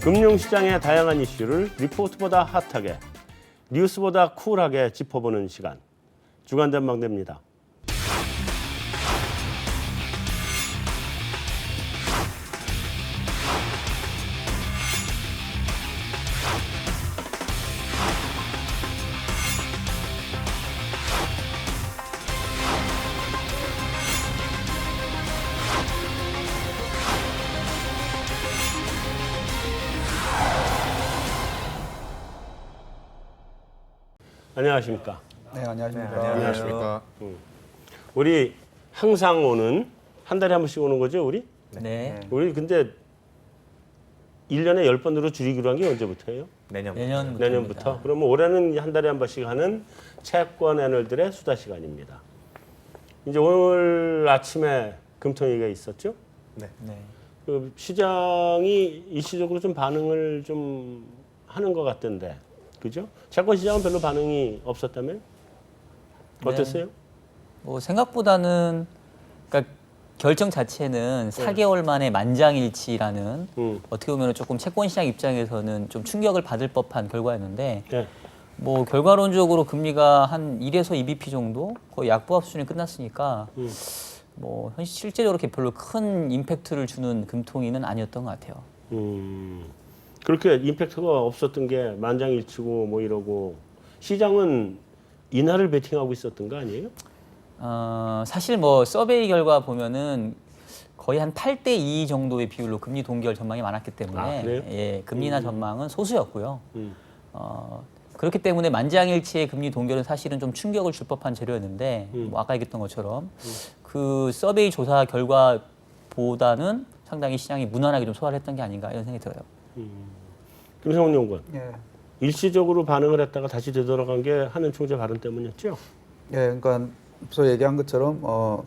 금융시장의 다양한 이슈를 리포트보다 핫하게, 뉴스보다 쿨하게 짚어보는 시간. 주간 전망대입니다. 안녕하십니까? 네, 안녕하십니까. 네, 안녕하십니까. 우리 항상 오는, 한 달에 한 번씩 오는 거죠, 우리? 네. 우리 근데 1년에 10번으로 줄이기로 한 게 언제부터예요? 내년부터. 그러면 올해는 한 달에 한 번씩 하는 채권 애널들의 수다 시간입니다. 이제 오늘 아침에 금통위가 있었죠? 네. 그 시장이 일시적으로 좀 반응을 좀 하는 것 같던데, 그죠? 채권 시장은 별로 반응이 없었다면? 어땠어요? 뭐 생각보다는 그러니까 결정 자체는 4개월 만에 만장일치라는 어떻게 보면 조금 채권 시장 입장에서는 좀 충격을 받을 법한 결과였는데 네. 뭐 결과론적으로 금리가 한 1에서 2bp 정도 거의 약보합 수준에 끝났으니까 뭐 실제적으로 이렇게 별로 큰 임팩트를 주는 금통위는 아니었던 것 같아요. 그렇게 임팩트가 없었던 게 만장일치고 뭐 이러고 시장은 인하를 베팅하고 있었던 거 아니에요? 사실 뭐 서베이 결과 보면은 거의 한 8대2 정도의 비율로 금리 동결 전망이 많았기 때문에 그래요? 예, 금리 인하 전망은 소수였고요. 그렇기 때문에 만장일치의 금리 동결은 사실은 좀 충격을 줄 법한 재료였는데 뭐 아까 얘기했던 것처럼 그 서베이 조사 결과보다는 상당히 시장이 무난하게 좀 소화를 했던 게 아닌가 이런 생각이 들어요. 김성훈 연구원. 예. 일시적으로 반응을 했다가 다시 되돌아간 게 한은 총재 발언 때문이었죠? 예, 그러니까 앞서 얘기한 것처럼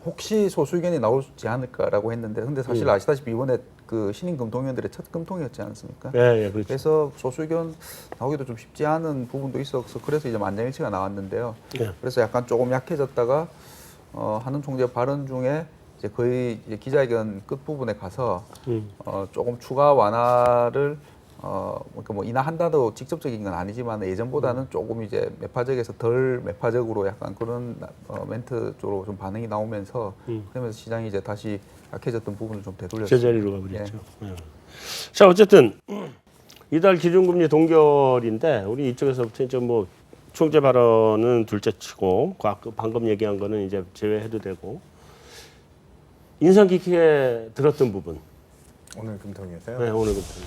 혹시 소수 의견이 나오지 않을까라고 했는데, 근데 사실 아시다시피 이번에 그 신임 금통위원들의 첫 금통이었지 않습니까? 예, 그렇죠. 그래서 소수 의견 나오기도 좀 쉽지 않은 부분도 있어서 그래서 이제 만장일치가 나왔는데요. 예. 그래서 약간 조금 약해졌다가 한은 총재 발언 중에 이제 거의 이제 기자회견 끝 부분에 가서 조금 추가 완화를 그러니까 뭐 인하한다도 직접적인 건 아니지만 예전보다는 조금 이제 매파적에서 덜 매파적으로 약간 그런 멘트 쪽으로 좀 반응이 나오면서 그러면서 시장이 이제 다시 약해졌던 부분을 좀 되돌렸습니다. 제자리로 가버렸죠. 예. 자, 어쨌든 이달 기준금리 동결인데 우리 이쪽에서부터 이제 뭐 총재 발언은 둘째치고 방금 얘기한 거는 이제 제외해도 되고 인상 깊게 들었던 부분. 오늘 금통위에서요. 네, 오늘 금통위.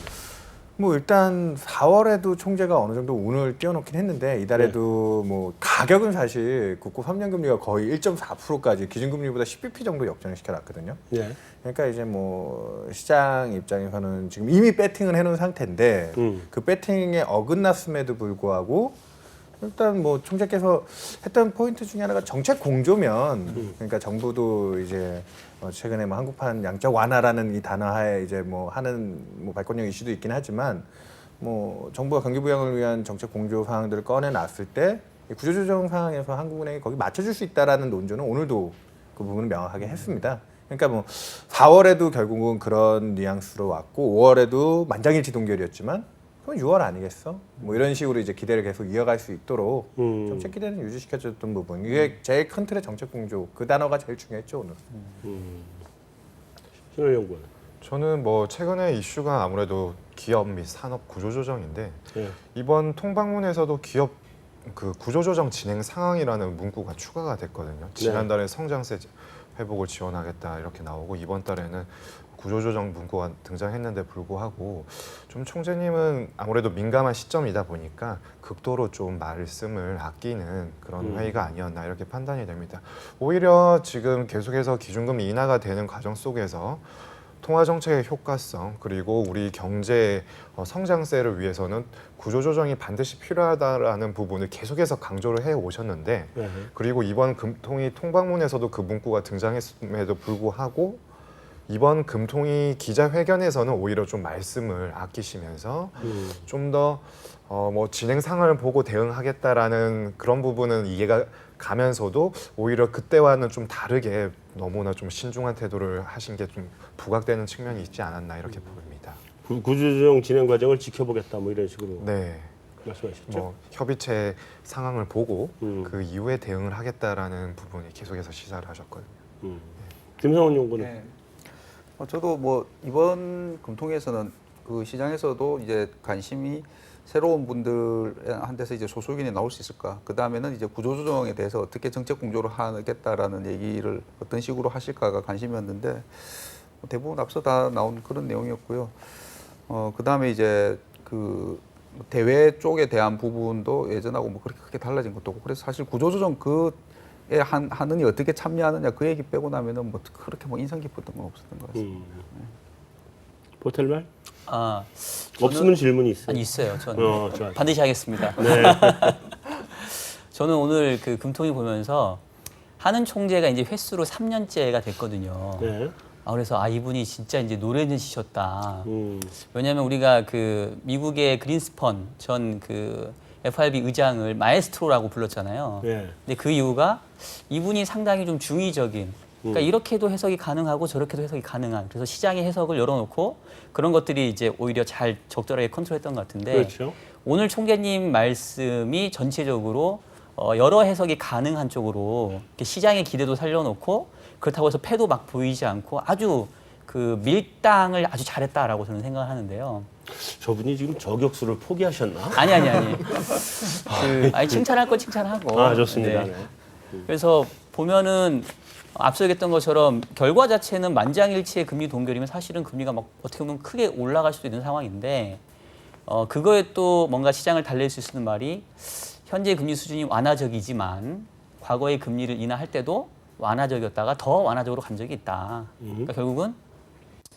뭐 일단 4월에도 총재가 어느 정도 운을 띄워놓긴 했는데 이달에도 뭐 가격은 사실 국고 3년 금리가 거의 1.4%까지 기준금리보다 10bp 정도 역전을 시켜놨거든요. 네. 그러니까 이제 뭐 시장 입장에서는 지금 이미 배팅을 해놓은 상태인데 그 배팅에 어긋났음에도 불구하고 일단 뭐 총재께서 했던 포인트 중에 하나가 정책 공조면 그러니까 정부도 이제 최근에 뭐 한국판 양적 완화라는 이 단어하에 이제 뭐 하는 뭐 발권력 이슈도 있긴 하지만 뭐 정부가 경기 부양을 위한 정책 공조 사항들을 꺼내놨을 때 구조조정 상황에서 한국은행이 거기 맞춰줄 수 있다라는 논조는 오늘도 그 부분은 명확하게 했습니다. 그러니까 뭐 4월에도 결국은 그런 뉘앙스로 왔고 5월에도 만장일치 동결이었지만 그건 6월 아니겠어? 뭐 이런 식으로 이제 기대를 계속 이어갈 수 있도록 정책 기대는 유지시켜줬던 부분. 이게 제일 큰 틀의 정책 공조 그 단어가 제일 중요했죠 오늘. 신원연구원. 저는 뭐 최근에 이슈가 아무래도 기업 및 산업 구조조정인데 예. 이번 통방문에서도 기업 그 구조조정 진행 상황이라는 문구가 추가가 됐거든요. 지난달에 성장세 회복을 지원하겠다 이렇게 나오고 이번 달에는 구조조정 문구가 등장했는데 불구하고 좀 총재님은 아무래도 민감한 시점이다 보니까 극도로 좀 말씀을 아끼는 그런 회의가 아니었나 이렇게 판단이 됩니다. 오히려 지금 계속해서 기준금리 인하가 되는 과정 속에서 통화정책의 효과성 그리고 우리 경제의 성장세를 위해서는 구조조정이 반드시 필요하다라는 부분을 계속해서 강조를 해오셨는데 그리고 이번 금통위 통방문에서도 그 문구가 등장했음에도 불구하고 이번 금통위 기자회견에서는 오히려 좀 말씀을 아끼시면서 좀 더 뭐 진행 상황을 보고 대응하겠다라는 그런 부분은 이해가 가면서도 오히려 그때와는 좀 다르게 너무나 좀 신중한 태도를 하신 게 좀 부각되는 측면이 있지 않았나 이렇게 보입니다. 구조조정 진행 과정을 지켜보겠다 뭐 이런 식으로 네. 말씀하셨죠. 뭐 협의체 상황을 보고 음. 그 이후에 대응을 하겠다라는 부분이 계속해서 시사를 하셨거든요. 김성원 연구는 네. 저도 뭐 이번 금통위에서는 그 시장에서도 이제 관심이 새로운 분들한테서 이제 소수 의견이 나올 수 있을까? 그 다음에는 이제 구조조정에 대해서 어떻게 정책 공조를 하겠다라는 얘기를 어떤 식으로 하실까가 관심이었는데 대부분 앞서 다 나온 그런 내용이었고요. 그 다음에 이제 그 대외 쪽에 대한 부분도 예전하고 뭐 그렇게 크게 달라진 것도 없고 그래서 사실 구조조정 그에 하느니 어떻게 참여하느냐 그 얘기 빼고 나면은 뭐 그렇게 뭐 인상 깊었던 건 없었던 것 같습니다. 보텔말 아, 없으면 질문이 있어요. 아니 있어요. 저는 좋아요. 반드시 하겠습니다. 네. 저는 오늘 그 금통위 보면서 하는 총재가 이제 횟수로 3년째가 됐거든요. 네. 그래서 이분이 진짜 이제 노련해지셨다. 음. 왜냐하면 우리가 그 미국의 그린스펀 전 그 FRB 의장을 마에스트로라고 불렀잖아요. 네. 근데 그 이유가 이분이 상당히 좀 중의적인, 그러니까 이렇게도 해석이 가능하고 저렇게도 해석이 가능한, 그래서 시장의 해석을 열어놓고 그런 것들이 이제 오히려 잘 적절하게 컨트롤했던 것 같은데 그렇죠. 오늘 총재님 말씀이 전체적으로 여러 해석이 가능한 쪽으로 이렇게 시장의 기대도 살려놓고 그렇다고 해서 패도 막 보이지 않고 아주 그 밀당을 아주 잘했다라고 저는 생각을 하는데요. 저분이 지금 저격수를 포기하셨나? 아니. 아니 칭찬할 건 칭찬하고. 좋습니다. 네. 네. 그래서 보면은 앞서 얘기했던 것처럼 결과 자체는 만장일치의 금리 동결이면 사실은 금리가 막 어떻게 보면 크게 올라갈 수도 있는 상황인데 그거에 또 뭔가 시장을 달랠 수 있는 말이 현재 금리 수준이 완화적이지만 과거의 금리를 인하할 때도 완화적이었다가 더 완화적으로 간 적이 있다. 그러니까 결국은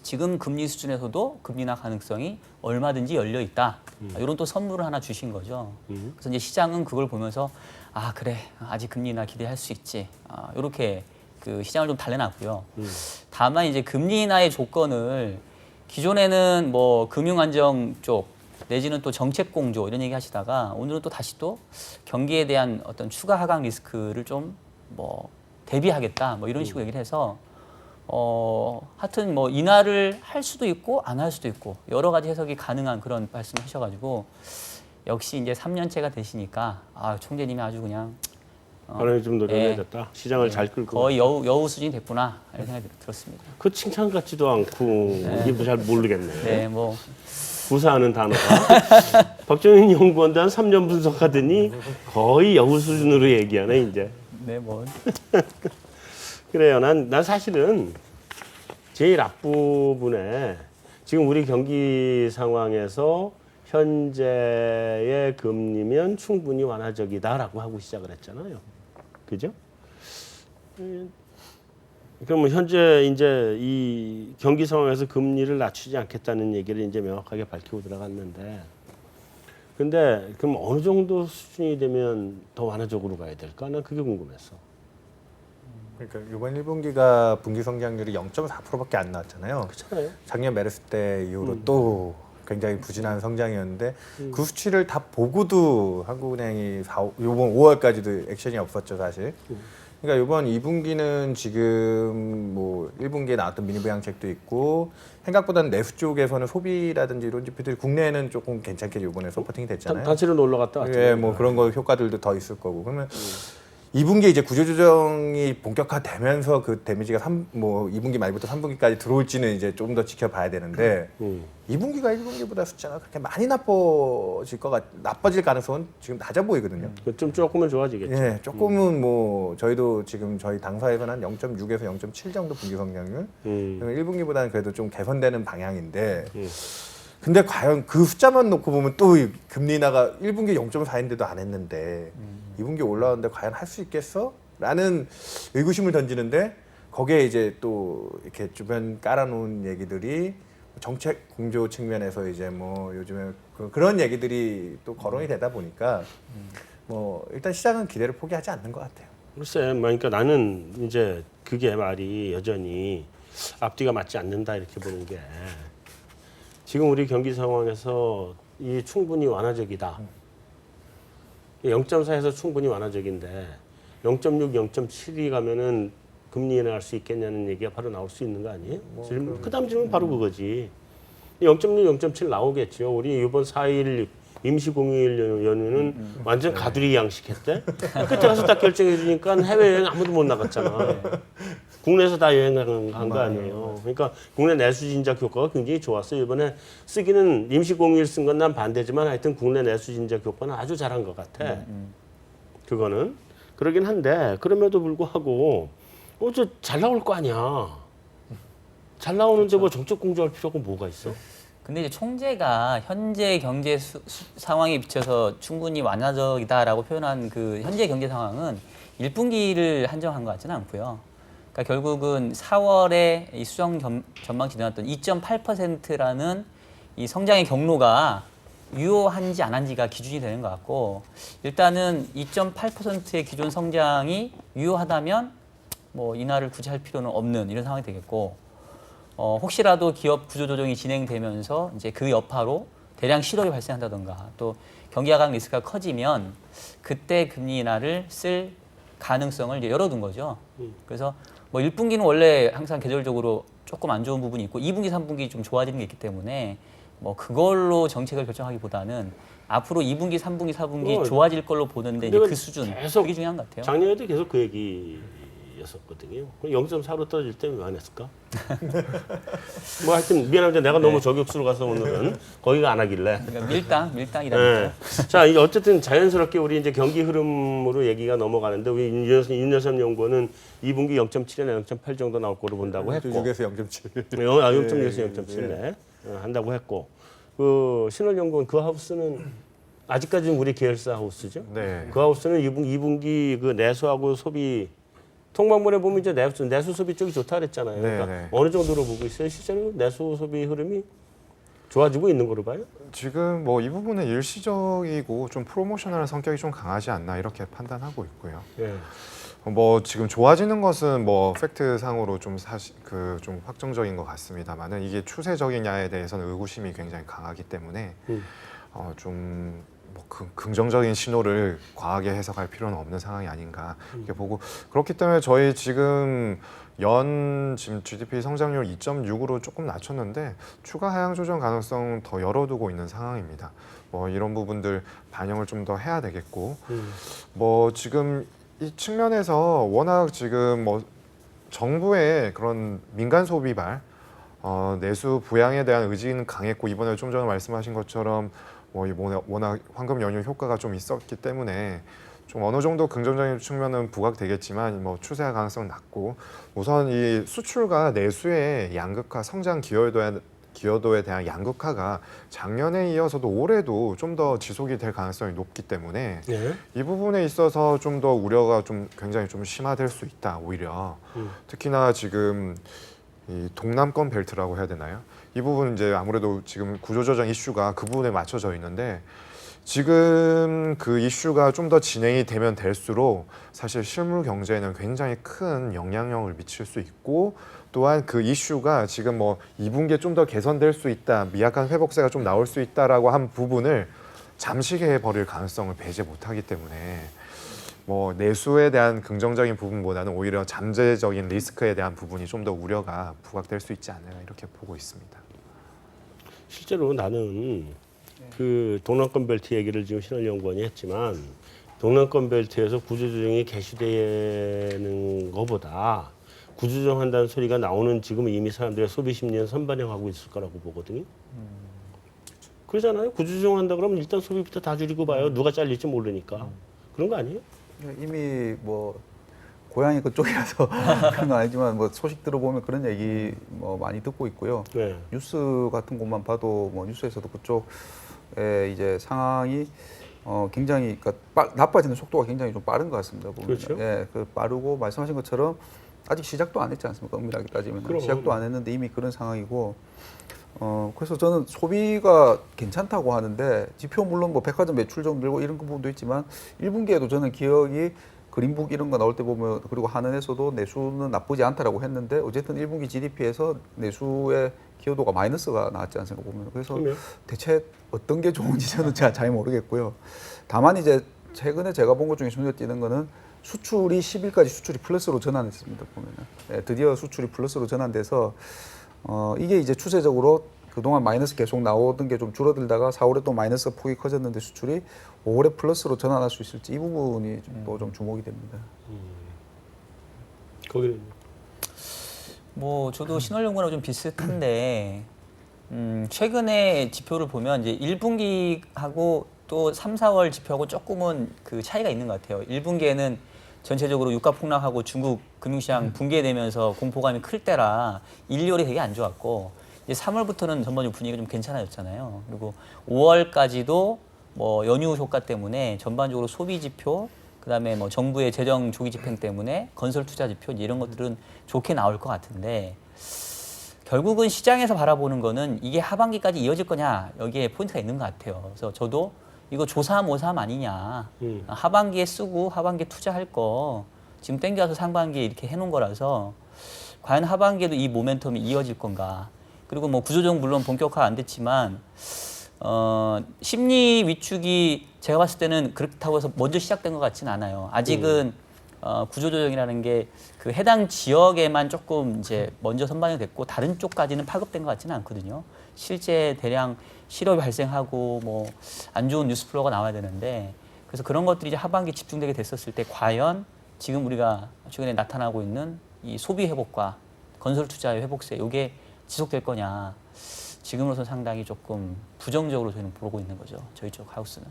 지금 금리 수준에서도 금리 인하 가능성이 얼마든지 열려 있다. 이런 또 선물을 하나 주신 거죠. 그래서 이제 시장은 그걸 보면서 그래 아직 금리 인하 기대할 수 있지. 이렇게 그 시장을 좀 달래놨고요. 다만 이제 금리 인하의 조건을 기존에는 뭐 금융안정 쪽 내지는 또 정책 공조 이런 얘기 하시다가 오늘은 또 다시 또 경기에 대한 어떤 추가 하강 리스크를 좀 뭐 대비하겠다 뭐 이런 식으로 얘기를 해서 하여튼 뭐 인하를 할 수도 있고 안 할 수도 있고 여러 가지 해석이 가능한 그런 말씀하셔가지고 역시 이제 3년째가 되시니까 총재님이 아주 그냥 하나님 좀 노련해졌다. 시장을 잘 끌고. 거의 여우 수준이 됐구나 이런 생각이 들었습니다. 그 칭찬 같지도 않고 이게 잘 모르겠네. 네, 뭐 구사하는 단어가 박정희 연구원도 한 3년 분석하더니 거의 여우 수준으로 얘기하네 이제. 네, 뭐 그래요. 난 사실은 제일 앞부분에 지금 우리 경기 상황에서 현재의 금리면 충분히 완화적이다라고 하고 시작을 했잖아요. 그죠? 그럼 현재 이제 이 경기 상황에서 금리를 낮추지 않겠다는 얘기를 이제 명확하게 밝히고 들어갔는데, 근데 그럼 어느 정도 수준이 되면 더 완화적으로 가야 될까? 난 그게 궁금했어. 그러니까 이번 1분기가 분기 성장률이 0.4%밖에 안 나왔잖아요. 그렇잖아요. 작년 메르스 때 이후로 또 굉장히 부진한 성장이었는데 그 수치를 다 보고도 한국은행이 이번 5월까지도 액션이 없었죠 사실. 그러니까 이번 2분기는 지금 뭐 1분기에 나왔던 미니 부양책도 있고 생각보다는 내수 쪽에서는 소비라든지 이런 지표들이 국내에는 조금 괜찮게 이번에 서포팅이 됐잖아요. 단체로 놀러 갔다 왔죠. 예, 뭐 그런 거 효과들도 더 있을 거고. 그러면 2분기에 이제 구조조정이 본격화되면서 그 데미지가 2분기 말부터 3분기까지 들어올지는 이제 좀 더 지켜봐야 되는데 2분기가 1분기보다 숫자가 그렇게 많이 나빠질 가능성은 지금 낮아 보이거든요. 좀 조금은 좋아지겠죠. 예, 조금은 뭐 저희도 지금 저희 당사에서는 한 0.6에서 0.7 정도 분기 성장률. 1분기보다는 그래도 좀 개선되는 방향인데. 근데 과연 그 숫자만 놓고 보면 또 금리 인하가 1분기 0.4인데도 안 했는데 2분기 올라왔는데 과연 할 수 있겠어? 라는 의구심을 던지는데 거기에 이제 또 이렇게 주변 깔아놓은 얘기들이 정책 공조 측면에서 이제 뭐 요즘에 그런 얘기들이 또 거론이 되다 보니까 뭐 일단 시장은 기대를 포기하지 않는 것 같아요. 글쎄, 그러니까 나는 이제 그게 말이 여전히 앞뒤가 맞지 않는다 이렇게 보는 게 지금 우리 경기 상황에서 이 충분히 완화적이다. 0.4에서 충분히 완화적인데 0.6, 0.7이 가면은 금리 인하할 수 있겠냐는 얘기가 바로 나올 수 있는 거 아니에요? 그 다음 질문 바로 그거지. 0.6, 0.7 나오겠죠. 우리 이번 4일 임시공휴일 연휴는 완전 가두리 양식했대. 그때 가서 딱 결정해 주니까 해외여행 아무도 못 나갔잖아. 국내에서 다 여행 간 거 아니에요. 그러니까 국내 내수 진작 효과가 굉장히 좋았어요. 이번에 쓰기는 임시공휴일 쓴 건 난 반대지만 하여튼 국내 내수 진작 효과는 아주 잘한 것 같아. 그거는 그러긴 한데 그럼에도 불구하고 어째 잘 나올 거 아니야. 잘 나오는데 뭐 정책 공조할 필요가 뭐가 있어? 근데 이제 총재가 현재 경제 상황에 비춰서 충분히 완화적이다라고 표현한 그 현재 경제 상황은 1분기를 한정한 것 같지는 않고요. 그러니까 결국은 4월에 이 수정 전망치 내놨던 2.8%라는 이 성장의 경로가 유효한지 안 한지가 기준이 되는 것 같고, 일단은 2.8%의 기존 성장이 유효하다면 뭐 인하를 굳이 할 필요는 없는 이런 상황이 되겠고, 혹시라도 기업 구조조정이 진행되면서 이제 그 여파로 대량 실업이 발생한다던가 또 경기 하강 리스크가 커지면 그때 금리 인하를 쓸 가능성을 이제 열어둔 거죠. 그래서 뭐 1분기는 원래 항상 계절적으로 조금 안 좋은 부분이 있고 2분기, 3분기 좀 좋아지는 게 있기 때문에 뭐 그걸로 정책을 결정하기보다는 앞으로 2분기, 3분기, 4분기 좋아질 걸로 보는데 이제 그 수준 그게 중요한 것 같아요. 작년에도 계속 그 얘기였었거든요. 0.4로 떨어질 때는 왜 안 했을까? 뭐 하여튼 미안한데 내가 너무 저격수로 가서 오늘은 거기가 안 하길래. 그러니까 밀당이라니까요. 자, 이제 어쨌든 자연스럽게 우리 이제 경기 흐름으로 얘기가 넘어가는데 우리 윤여삼 연구원은 2분기 0.7이나 0.8 정도 나올 거로 본다고 했고. 6에서 0.7. 0.6에서 0.7네. 한다고 했고. 그 신월연구원 그 하우스는 아직까지는 우리 계열사 하우스죠. 네. 그 하우스는 2분기 그 내수하고 소비 통방문에 보면 이제 내수 소비 쪽이 좋다 그랬잖아요. 그러니까 네. 어느 정도로 보고 있어요? 실제로 내수 소비 흐름이 좋아지고 있는 거로 봐요? 지금 뭐 이 부분은 일시적이고 좀 프로모셔널한 성격이 좀 강하지 않나 이렇게 판단하고 있고요. 예. 뭐 지금 좋아지는 것은 뭐 팩트 상으로 좀 사실 그 좀 확정적인 것 같습니다만은 이게 추세적이냐에 대해서는 의구심이 굉장히 강하기 때문에 좀 뭐 긍정적인 신호를 과하게 해석할 필요는 없는 상황이 아닌가 이렇게 보고, 그렇기 때문에 저희 지금 지금 GDP 성장률 2.6으로 조금 낮췄는데 추가 하향 조정 가능성 더 열어두고 있는 상황입니다. 뭐 이런 부분들 반영을 좀 더 해야 되겠고, 뭐 지금 이 측면에서 워낙 지금 뭐 정부의 그런 민간 소비발 내수 부양에 대한 의지는 강했고, 이번에 좀 전에 말씀하신 것처럼 뭐 워낙 황금 연휴 효과가 좀 있었기 때문에 좀 어느 정도 긍정적인 측면은 부각되겠지만 뭐 추세 가능성은 낮고, 우선 이 수출과 내수의 양극화, 성장 기여도에 대한 양극화가 작년에 이어서도 올해도 좀 더 지속이 될 가능성이 높기 때문에 예. 이 부분에 있어서 좀 더 우려가 좀 굉장히 좀 심화될 수 있다. 오히려 특히나 지금 이 동남권 벨트라고 해야 되나요? 이 부분 이제 아무래도 지금 구조조정 이슈가 그 부분에 맞춰져 있는데, 지금 그 이슈가 좀 더 진행이 되면 될수록 사실 실물 경제에는 굉장히 큰 영향력을 미칠 수 있고, 또한 그 이슈가 지금 뭐 2분기에 좀 더 개선될 수 있다, 미약한 회복세가 좀 나올 수 있다라고 한 부분을 잠식해 버릴 가능성을 배제 못하기 때문에 뭐 내수에 대한 긍정적인 부분보다는 오히려 잠재적인 리스크에 대한 부분이 좀 더 우려가 부각될 수 있지 않나 이렇게 보고 있습니다. 실제로 나는 그 동남권 벨트 얘기를 지금 신원연구원이 했지만 동남권 벨트에서 구조조정이 개시되는 것보다 구조조정한다는 소리가 나오는 지금 이미 사람들의 소비 심리는 선반영하고 있을 거라고 보거든요. 그러잖아요. 구조조정한다 그러면 일단 소비부터 다 줄이고 봐요. 누가 잘릴지 모르니까. 그런 거 아니에요? 이미 뭐 고향이 그쪽이라서 그런 건 아니지만 뭐 소식 들어보면 그런 얘기 뭐 많이 듣고 있고요. 네. 뉴스 같은 곳만 봐도 뭐 뉴스에서도 그쪽에 이제 상황이 굉장히 그러니까 나빠지는 속도가 굉장히 좀 빠른 것 같습니다. 보면. 그렇죠. 예, 그 빠르고 말씀하신 것처럼 아직 시작도 안 했지 않습니까? 엄밀하게 따지면 그럼. 시작도 안 했는데 이미 그런 상황이고. 그래서 저는 소비가 괜찮다고 하는데 지표 물론 뭐 백화점 매출 좀 늘고 이런 부분도 있지만 1분기에도 저는 기억이 그린북 이런 거 나올 때 보면, 그리고 한은에서도 내수는 나쁘지 않다라고 했는데 어쨌든 1분기 GDP에서 내수의 기여도가 마이너스가 나왔지 않습니까 보면. 그래서 그러면. 대체 어떤 게 좋은지 저는 잘 모르겠고요. 다만 이제 최근에 제가 본 것 중에 눈에 띄는 거는 수출이 10일까지 수출이 플러스로 전환했습니다 보면은. 네, 드디어 수출이 플러스로 전환돼서 이게 이제 추세적으로 그동안 마이너스 계속 나오던 게 좀 줄어들다가 4월에 또 마이너스가 폭이 커졌는데 수출이 5월에 플러스로 전환할 수 있을지 이 부분이 또 좀 주목이 됩니다. 거기는 뭐 저도 신월연구랑 좀 비슷한데 최근에 지표를 보면 이제 1분기하고 또 3, 4월 지표하고 조금은 그 차이가 있는 것 같아요. 1분기에는 전체적으로 유가 폭락하고 중국 금융시장 붕괴되면서 공포감이 클 때라 1, 2월이 되게 안 좋았고 이제 3월부터는 전반적으로 분위기가 좀 괜찮아졌잖아요. 그리고 5월까지도 뭐 연휴 효과 때문에 전반적으로 소비 지표 그다음에 뭐 정부의 재정 조기 집행 때문에 건설 투자 지표 이런 것들은 좋게 나올 것 같은데 결국은 시장에서 바라보는 거는 이게 하반기까지 이어질 거냐 여기에 포인트가 있는 것 같아요. 그래서 저도 이거 조삼 아니냐 하반기에 쓰고 하반기에 투자할 거 지금 땡겨서 상반기에 이렇게 해놓은 거라서 과연 하반기에도 이 모멘텀이 이어질 건가 그리고 뭐 구조조정 물론 본격화 안 됐지만 심리 위축이 제가 봤을 때는 그렇다고 해서 먼저 시작된 것 같지는 않아요. 아직은 구조조정이라는 게 그 해당 지역에만 조금 이제 먼저 선반영이 됐고 다른 쪽까지는 파급된 것 같지는 않거든요. 실제 대량 실업이 발생하고 뭐 안 좋은 뉴스 플로우가 나와야 되는데 그래서 그런 것들이 이제 하반기 집중되게 됐었을 때 과연 지금 우리가 최근에 나타나고 있는 이 소비 회복과 건설 투자의 회복세 이게 지속될 거냐 지금으로선 상당히 조금 부정적으로 저희는 보고 있는 거죠. 저희 쪽 하우스는.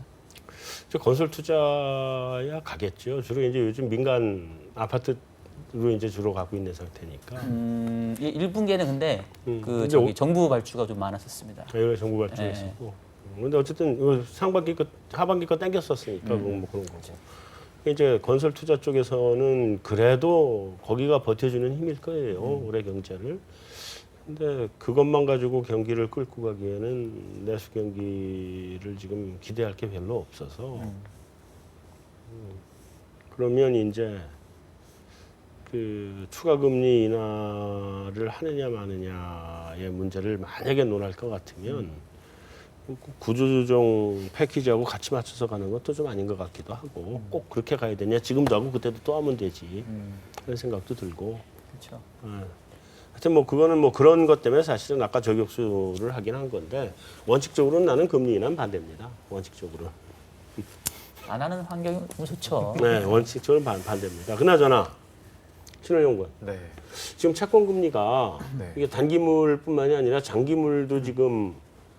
저 건설 투자야 가겠죠. 주로 이제 요즘 민간 아파트로 이제 주로 가고 있는 상태니까. 1분기에는 근데 그 근데 저기 정부 발주가 좀 많았었습니다. 여기 정부 발주가 있었고. 근데 어쨌든 상반기 거 하반기 거 땡겼었으니까 뭐 그런 거고. 이제 건설 투자 쪽에서는 그래도 거기가 버텨주는 힘일 거예요. 올해 경제를. 근데 그것만 가지고 경기를 끌고 가기에는 내수 경기를 지금 기대할 게 별로 없어서 그러면 이제 그 추가 금리 인하를 하느냐 마느냐의 문제를 만약에 논할 것 같으면 구조조정 패키지하고 같이 맞춰서 가는 것도 좀 아닌 것 같기도 하고 꼭 그렇게 가야 되냐 지금도 하고 그때도 또 하면 되지 그런 생각도 들고 그렇죠. 하여튼 뭐 그거는 뭐 그런 것 때문에 사실은 아까 저격수를 하긴 한 건데 원칙적으로는 나는 금리 인하는 반대입니다. 원칙적으로. 안 하는 환경이 너무 좋죠. 네, 원칙적으로 반대입니다. 그나저나 신원연구원 네. 지금 채권 금리가 네. 이게 단기물뿐만이 아니라 장기물도 지금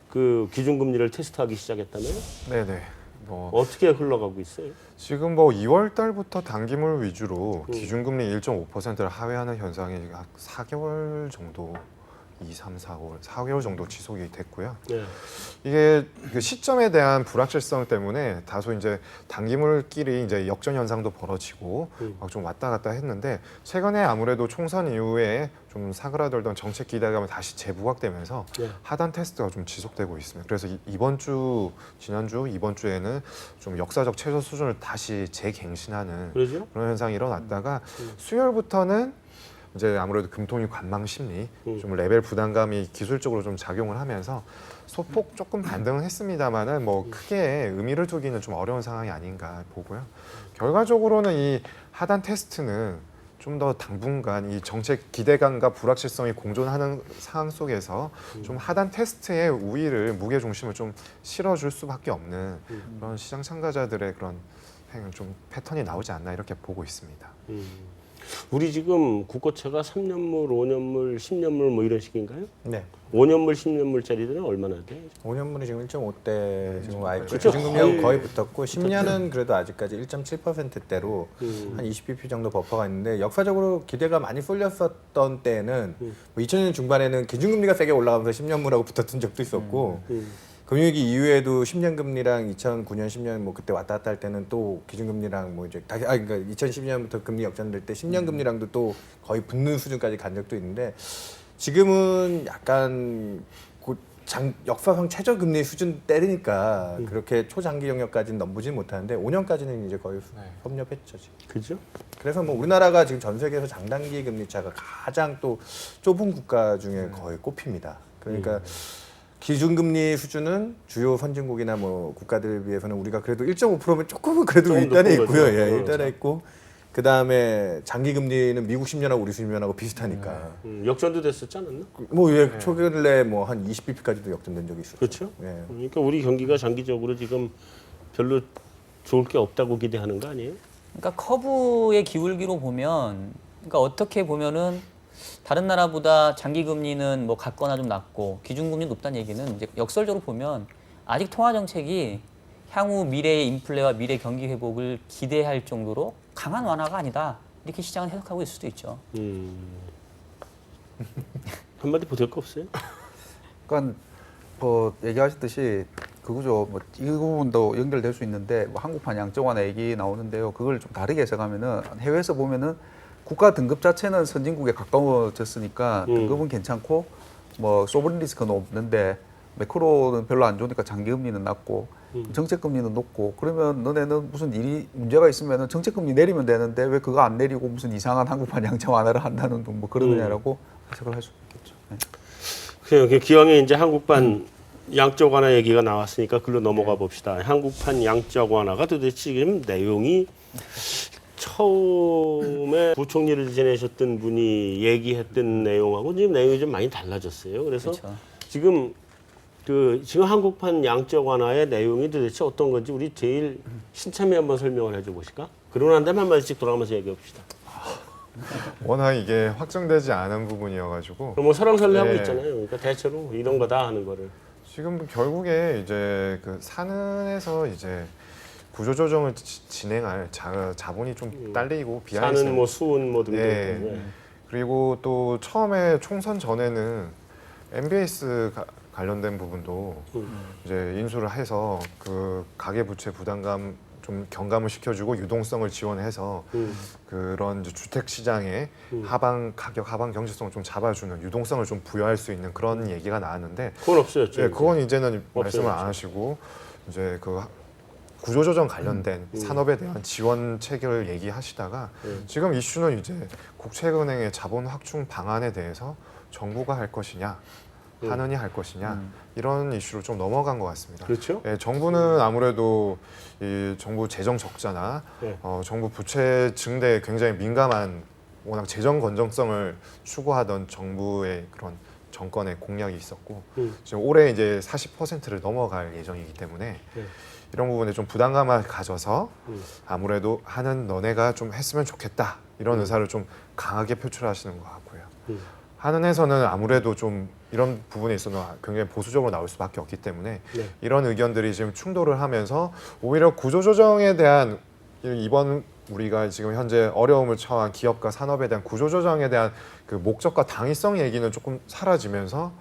그 기준금리를 테스트하기 시작했다면 네네. 뭐 어떻게 흘러가고 있어요? 지금 뭐 2월 달부터 단기물 위주로 기준금리 1.5%를 하회하는 현상이 약 4개월 정도 2, 3, 4개월 정도 지속이 됐고요. 네. 이게 그 시점에 대한 불확실성 때문에 다소 이제 단기물끼리 이제 역전 현상도 벌어지고 막 좀 왔다 갔다 했는데 최근에 아무래도 총선 이후에 좀 사그라들던 정책 기대감이 다시 재부각되면서 네. 하단 테스트가 좀 지속되고 있습니다. 그래서 이번 주, 지난주, 이번 주에는 좀 역사적 최저 수준을 다시 재갱신하는 그러죠? 그런 현상이 일어났다가 수요일부터는 이제 아무래도 금통위 관망 심리, 좀 레벨 부담감이 기술적으로 좀 작용을 하면서 소폭 조금 반등은 했습니다만은 뭐 크게 의미를 두기는 좀 어려운 상황이 아닌가 보고요. 결과적으로는 이 하단 테스트는 좀 더 당분간 이 정책 기대감과 불확실성이 공존하는 상황 속에서 좀 하단 테스트의 우위를 무게 중심을 좀 실어줄 수밖에 없는 그런 시장 참가자들의 그런 좀 패턴이 나오지 않나 이렇게 보고 있습니다. 우리 지금 국고채가 3년물, 5년물, 10년물 뭐 이런 식인가요? 네. 5년물, 10년물짜리들은 얼마나 돼요? 5년물이 지금 1.5대 지금 와 있고 그렇죠. 기준금리하고 거의 붙었고 10년은 그래도 아직까지 1.7%대로 한 20bp 정도 버퍼가 있는데 역사적으로 기대가 많이 쏠렸었던 때는 뭐 2000년 중반에는 기준금리가 세게 올라가면서 10년물하고 붙었던 적도 있었고 금융위기 이후에도 10년 금리랑 2009년 10년 뭐 그때 왔다 갔다 할 때는 또 기준금리랑 뭐 이제 다시 그러니까 2012년부터 금리 역전될 때 10년 금리랑도 또 거의 붙는 수준까지 간 적도 있는데 지금은 약간 역사상 최저 금리 수준 때리니까 그렇게 초장기 영역까지는 넘보지 못하는데 5년까지는 이제 거의 섭렵했죠 지금. 그죠? 그래서 뭐 우리나라가 지금 전 세계에서 장단기 금리 차가 가장 또 좁은 국가 중에 거의 꼽힙니다. 그러니까 기준금리 수준은 주요 선진국이나 뭐 국가들에 비해서는 우리가 그래도 1.5%면 조금은 그래도 조금 일단에 높은 있고요. 거죠. 예, 일단에 있고 그 다음에 장기 금리는 미국 10년하고 우리 10년하고 비슷하니까. 역전도 됐었지 않았나? 뭐 초근래 뭐 한 20bp까지도 역전된 적이 있었죠. 그렇죠. 예. 그러니까 우리 경기가 장기적으로 지금 별로 좋을 게 없다고 기대하는 거 아니에요? 그러니까 커브의 기울기로 보면, 그러니까 어떻게 보면은 다른 나라보다 장기 금리는 뭐 같거나 좀 낮고 기준금리 높다는 얘기는 이제 역설적으로 보면 아직 통화 정책이 향후 미래의 인플레와 미래 경기 회복을 기대할 정도로 강한 완화가 아니다. 이렇게 시장은 해석하고 있을 수도 있죠. 한마디 보탤 거 없어요? 그러니까 뭐 얘기하셨듯이 그거죠. 뭐 이 부분도 연결될 수 있는데 뭐 한국판 양적 완화 얘기 나오는데요. 그걸 좀 다르게 해석하면은 해외에서 보면은 국가 등급 자체는 선진국에 가까워졌으니까 등급은 괜찮고 뭐 소브린 리스크는 없는데 매크로는 별로 안 좋으니까 장기 금리는 낮고 정책 금리는 높고 그러면 너네는 무슨 일이 문제가 있으면은 정책 금리 내리면 되는데 왜 그거 안 내리고 무슨 이상한 한국판 양적 완화를 한다는 뭐 그러느냐라고 해석을 할 수 있겠죠. 네. 그냥 기왕에 이제 한국판 양적 완화 얘기가 나왔으니까 글로 넘어가 봅시다. 한국판 양적 완화가 도대체 지금 내용이 처음에 부총리를 지내셨던 분이 얘기했던 내용하고 지금 내용이 좀 많이 달라졌어요. 그래서 그렇죠. 지금 지금 한국판 양적 완화의 내용이 도대체 어떤 건지 우리 제일 신참이 한번 설명을 해줘 보실까? 그러고 난 다음에 한 마디씩 돌아가면서 얘기해 봅시다. 워낙 이게 확정되지 않은 부분이어가지고 뭐 설왕설래 하고 네. 있잖아요. 그러니까 대체로 이런 거다 하는 거를. 지금 결국에 이제 그 산은에서 이제 구조조정을 진행할 자본이 좀 딸리고 비하해서 사는 뭐 수은 뭐 등등. 네. 네. 그리고 또 처음에 총선 전에는 MBS 관련된 부분도 이제 인수를 해서 그 가계부채 부담감 좀 경감을 시켜주고 유동성을 지원해서 그런 이제 주택 시장의 하방 가격 하방 경제성을 좀 잡아주는 유동성을 좀 부여할 수 있는 그런 얘기가 나왔는데 그건 없어졌죠. 예, 이제. 그건 이제는 말씀을 없어졌죠. 안 하시고 이제 그 구조조정 관련된 산업에 대한 지원 체계를 얘기하시다가 지금 이슈는 이제 국책은행의 자본 확충 방안에 대해서 정부가 할 것이냐 하느니 할 것이냐 이런 이슈로 좀 넘어간 것 같습니다. 그렇죠. 예, 정부는 아무래도 이 정부 재정 적자나 네. 정부 부채 증대에 굉장히 민감한 워낙 재정 건전성을 추구하던 정부의 그런 정권의 공약이 있었고 지금 올해 이제 40%를 넘어갈 예정이기 때문에 네. 이런 부분에 좀 부담감을 가져서 아무래도 하는 너네가 좀 했으면 좋겠다 이런 의사를 좀 강하게 표출하시는 것 같고요. 한은에서는 아무래도 좀 이런 부분에 있어서는 굉장히 보수적으로 나올 수밖에 없기 때문에 네. 이런 의견들이 지금 충돌을 하면서 오히려 구조조정에 대한 이번 우리가 지금 현재 어려움을 처한 기업과 산업에 대한 구조조정에 대한 그 목적과 당위성 얘기는 조금 사라지면서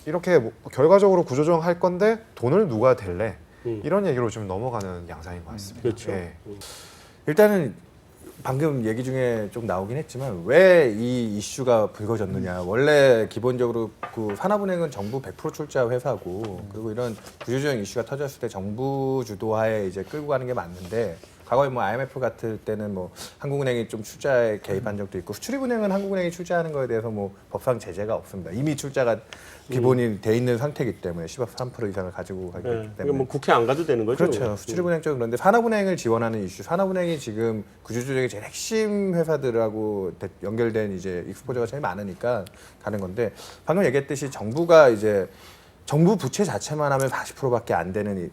이렇게 결과적으로 구조조정 할 건데 돈을 누가 댈래 이런 얘기로 좀 넘어가는 양상인 것 같습니다. 그렇죠. 예. 일단은 방금 얘기 중에 좀 나오긴 했지만 왜 이 이슈가 불거졌느냐. 원래 기본적으로 그 산업은행은 정부 100% 출자 회사고 그리고 이런 구조조정 이슈가 터졌을 때 정부 주도하에 이제 끌고 가는 게 맞는데 과거에 뭐 IMF 같을 때는 뭐 한국은행이 좀 출자에 개입한 적도 있고 수출입은행은 한국은행이 출자하는 거에 대해서 뭐 법상 제재가 없습니다. 이미 출자가 기본이 돼 있는 상태이기 때문에 13% 이상을 가지고 가기 네. 때문에. 그러니까 뭐 국회 안 가도 되는 거죠. 그렇죠. 수출입은행 쪽 그런데 산업은행을 지원하는 이슈. 산업은행이 지금 구조조정의 제일 핵심 회사들하고 연결된 이제 익스포저가 제일 많으니까 가는 건데 방금 얘기했듯이 정부가 이제 정부 부채 자체만 하면 40%밖에 안 되는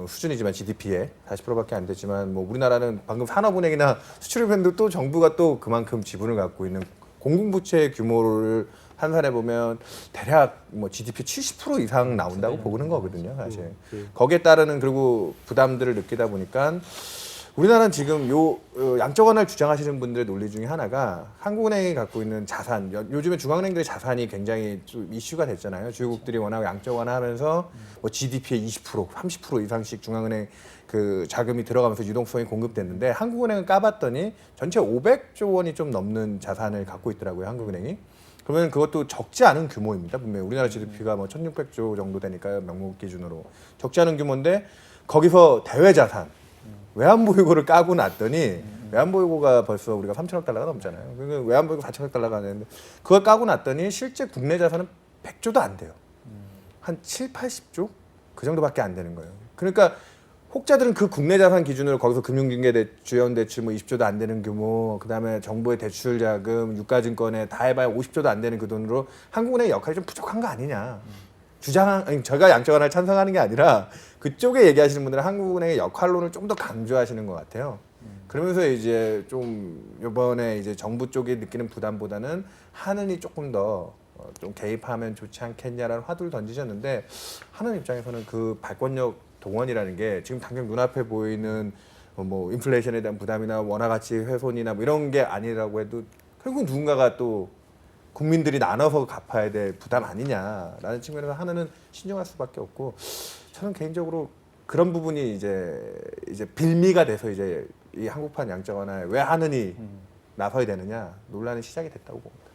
수준이지만 GDP에 40%밖에 안 되지만 뭐 우리나라는 방금 산업은행이나 수출입은행도 또 정부가 또 그만큼 지분을 갖고 있는 공공부채 규모를 환산해 보면 대략 뭐 GDP 70% 이상 나온다고 보는 거거든요, 사실. 거기에 따르는 그리고 부담들을 느끼다 보니까 우리나라는 지금 양적 완화를 주장하시는 분들의 논리 중에 하나가 한국은행이 갖고 있는 자산, 요즘에 중앙은행들의 자산이 굉장히 좀 이슈가 됐잖아요. 주요국들이 워낙 양적 완화하면서 뭐 GDP의 20%, 30% 이상씩 중앙은행 그 자금이 들어가면서 유동성이 공급됐는데 한국은행은 까봤더니 전체 500조 원이 좀 넘는 자산을 갖고 있더라고요, 한국은행이. 그러면 그것도 적지 않은 규모입니다. 분명히 우리나라 GDP가 뭐 1,600조 정도 되니까요, 명목 기준으로. 적지 않은 규모인데 거기서 대외 자산, 외환보유고를 까고 났더니 외환보유고가 벌써 우리가 3천억 달러가 넘잖아요. 그러니까 외환보유고 4천억 달러가 되는데 그걸 까고 났더니 실제 국내 자산은 100조도 안 돼요. 한 7, 80조? 그 정도밖에 안 되는 거예요. 그러니까 혹자들은 그 국내 자산 기준으로 거기서 금융중개 주연 대출 뭐 20조도 안 되는 규모, 그다음에 정부의 대출 자금, 유가증권에 다 해봐야 50조도 안 되는 그 돈으로 한국은행의 역할이 좀 부족한 거 아니냐. 아니, 제가 양적완화를 찬성하는 게 아니라 그쪽에 얘기하시는 분들은 한국은행의 역할론을 좀 더 강조하시는 것 같아요. 그러면서 이제 좀 이번에 이제 정부 쪽이 느끼는 부담보다는 한은이 조금 더 좀 개입하면 좋지 않겠냐라는 화두를 던지셨는데 한은 입장에서는 그 발권력 동원이라는 게 지금 당장 눈앞에 보이는 뭐 인플레이션에 대한 부담이나 원화 가치 훼손이나 뭐 이런 게 아니라고 해도 결국 누군가가 또 국민들이 나눠서 갚아야 될 부담 아니냐라는 측면에서 한은은 신중할 수밖에 없고 저는 개인적으로 그런 부분이 이제 빌미가 돼서 이제 이 한국판 양적 완화에 왜 한은이 나서야 되느냐 논란의 시작이 됐다고 봅니다.